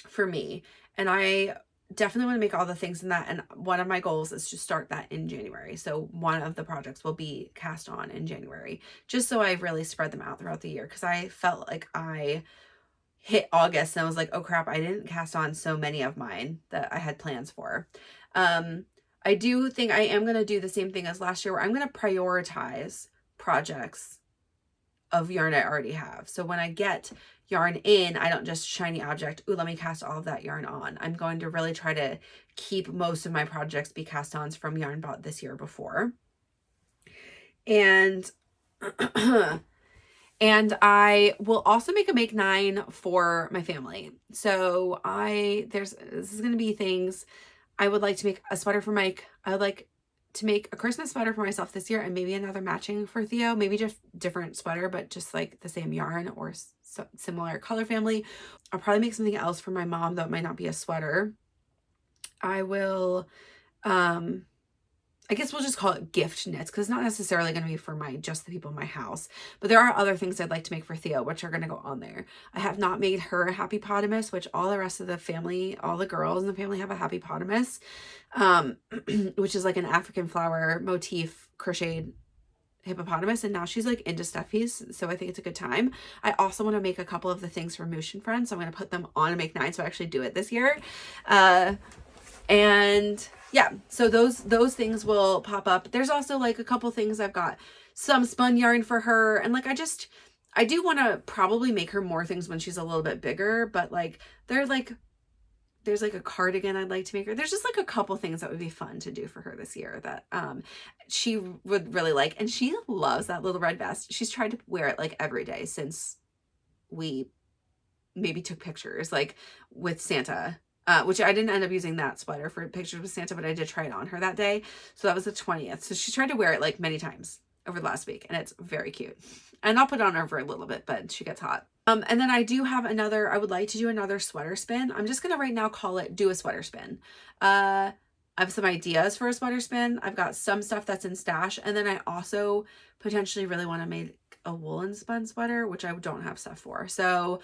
for me. And I definitely want to make all the things in that. And one of my goals is to start that in January. So one of the projects will be cast on in January, just so I really spread them out throughout the year. Cause I felt like I hit August and I was like, oh crap, I didn't cast on so many of mine that I had plans for. I do think I am going to do the same thing as last year, where I'm going to prioritize projects of yarn I already have. So when I get yarn in, I don't just shiny object, ooh, let me cast all of that yarn on. I'm going to really try to keep most of my projects be cast ons from yarn bought this year before. And and I will also make a make 9 for my family. So this is going to be things. I would like to make a sweater for Mike. I would like to make a Christmas sweater for myself this year, and maybe another matching for Theo. Maybe just different sweater, but just like the same yarn or similar color family. I'll probably make something else for my mom, though it might not be a sweater. I will, I guess we'll just call it gift knits, because it's not necessarily going to be for just the people in my house. But there are other things I'd like to make for Theo, which are going to go on there. I have not made her a happy potamus, which all the rest of the family, all the girls in the family have a happy potamus, which is like an African flower motif crocheted hippopotamus. And now she's like into stuffies, so I think it's a good time. I also want to make a couple of the things for Moosh and Friends, so I'm going to put them on a make 9, so I actually do it this year. And yeah, so those things will pop up. There's also like a couple things I've got some spun yarn for her, and like I do want to probably make her more things when she's a little bit bigger, but like there's like a cardigan I'd like to make her. There's just like a couple things that would be fun to do for her this year that she would really like, and she loves that little red vest. She's tried to wear it like every day since we maybe took pictures like with Santa. Which I didn't end up using that sweater for pictures with Santa, but I did try it on her that day. So that was the 20th. So she tried to wear it like many times over the last week, and it's very cute. And I'll put it on her for a little bit, but she gets hot. And then I do have I would like to do another sweater spin. I'm just going to right now call it do a sweater spin. I have some ideas for a sweater spin. I've got some stuff that's in stash. And then I also potentially really want to make a woolen spun sweater, which I don't have stuff for. So,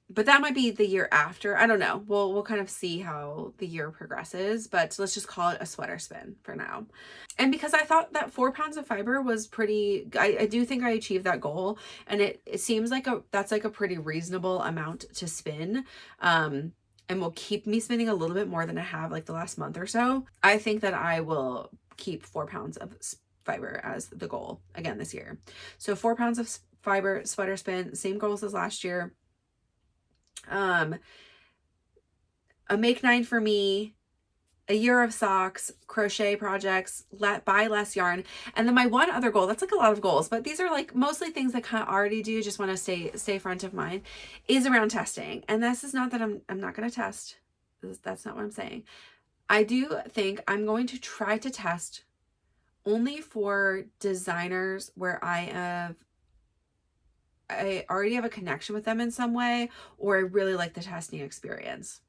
but that might be the year after. I don't know. We'll kind of see how the year progresses, but let's just call it a sweater spin for now. And because I thought that 4 pounds of fiber was pretty, I do think I achieved that goal, and it seems like that's like a pretty reasonable amount to spin. And will keep me spinning a little bit more than I have like the last month or so. I think that I will keep 4 pounds of fiber as the goal again this year. So 4 pounds of fiber sweater spin, same goals as last year. A make 9 for me, a year of socks, crochet projects, buy less yarn. And then my one other goal, that's like a lot of goals, but these are like mostly things I kind of already do, just want to stay front of mind, is around testing. And this is not that I'm not going to test. That's not what I'm saying. I do think I'm going to try to test only for designers where I already have a connection with them in some way, or I really like the testing experience.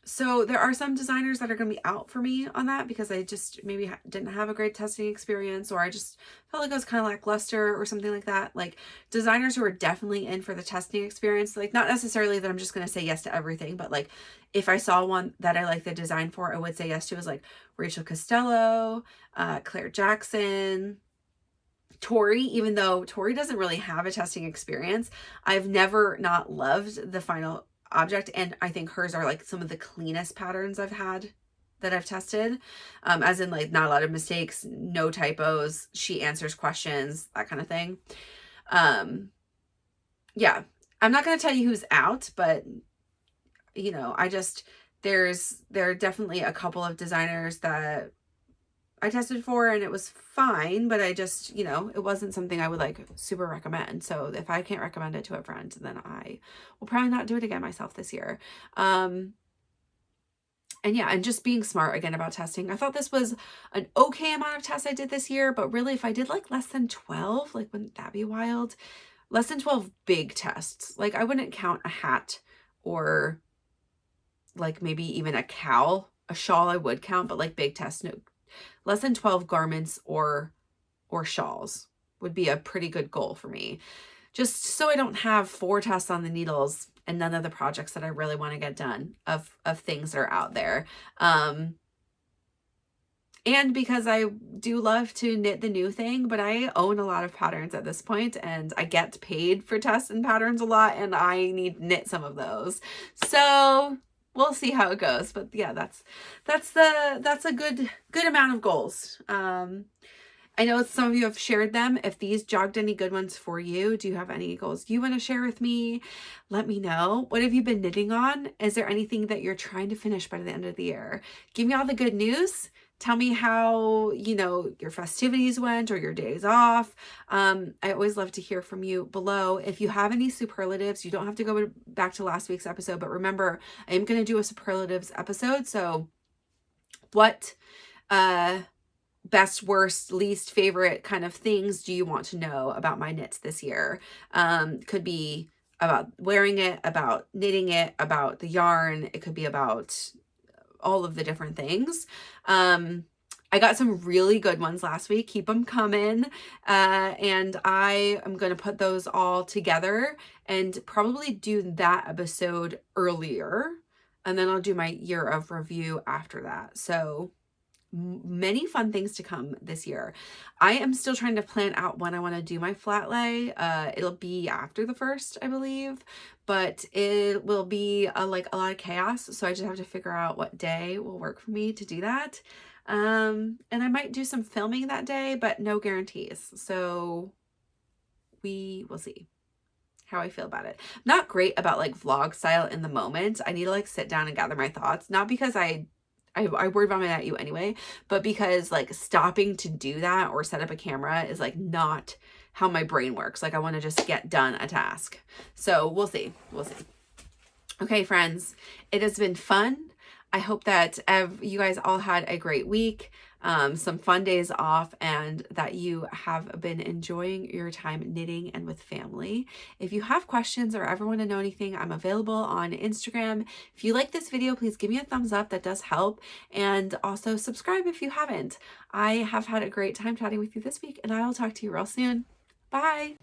So there are some designers that are going to be out for me on that because I just maybe didn't have a great testing experience, or I just felt like it was kind of lackluster or something like that. Like designers who are definitely in for the testing experience, like not necessarily that I'm just going to say yes to everything, but like if I saw one that I like the design for, I would say yes to, is like Rachel Costello, Claire Jackson, Tori. Even though Tori doesn't really have a testing experience, I've never not loved the final object, and I think hers are like some of the cleanest patterns I've had that I've tested, as in like not a lot of mistakes, no typos, she answers questions, that kind of thing. Yeah, I'm not going to tell you who's out, but you know, there are definitely a couple of designers that I tested for and it was fine, but I just, you know, it wasn't something I would like super recommend. So if I can't recommend it to a friend, then I will probably not do it again myself this year. And yeah, and just being smart again about testing. I thought this was an okay amount of tests I did this year, but really if I did like less than 12, like wouldn't that be wild? Less than 12 big tests. Like I wouldn't count a hat or like maybe even a cowl. A shawl I would count, but like big tests, no. Less than 12 garments or shawls would be a pretty good goal for me. Just so I don't have 4 tests on the needles and none of the projects that I really want to get done of things that are out there. And because I do love to knit the new thing, but I own a lot of patterns at this point and I get paid for tests and patterns a lot, and I need to knit some of those. So we'll see how it goes, but yeah, that's a good amount of goals. I know some of you have shared them. If these jogged any good ones for you, do you have any goals you want to share with me? Let me know. What have you been knitting on? Is there anything that you're trying to finish by the end of the year? Give me all the good news. Tell me how, you know, your festivities went or your days off. I always love to hear from you below. If you have any superlatives, you don't have to go back to last week's episode, but remember, I am going to do a superlatives episode. So what best, worst, least favorite kind of things do you want to know about my knits this year? Could be about wearing it, about knitting it, about the yarn. It could be about all of the different things. I got some really good ones last week. Keep them coming. And I am going to put those all together and probably do that episode earlier. And then I'll do my year of review after that. So many fun things to come this year. I am still trying to plan out when I want to do my flat lay. It'll be after the 1st, I believe, but it will be like a lot of chaos. So I just have to figure out what day will work for me to do that. And I might do some filming that day, but no guarantees. So we will see how I feel about it. I'm not great about like vlog style in the moment. I need to like sit down and gather my thoughts, not because I worry about at you anyway, but because like stopping to do that or set up a camera is like not how my brain works. Like I want to just get done a task. So we'll see. Okay, friends, it has been fun. I hope that you guys all had a great week, some fun days off, and that you have been enjoying your time knitting and with family. If you have questions or ever want to know anything, I'm available on Instagram. If you like this video, please give me a thumbs up. That does help. And also subscribe if you haven't. I have had a great time chatting with you this week, and I will talk to you real soon. Bye.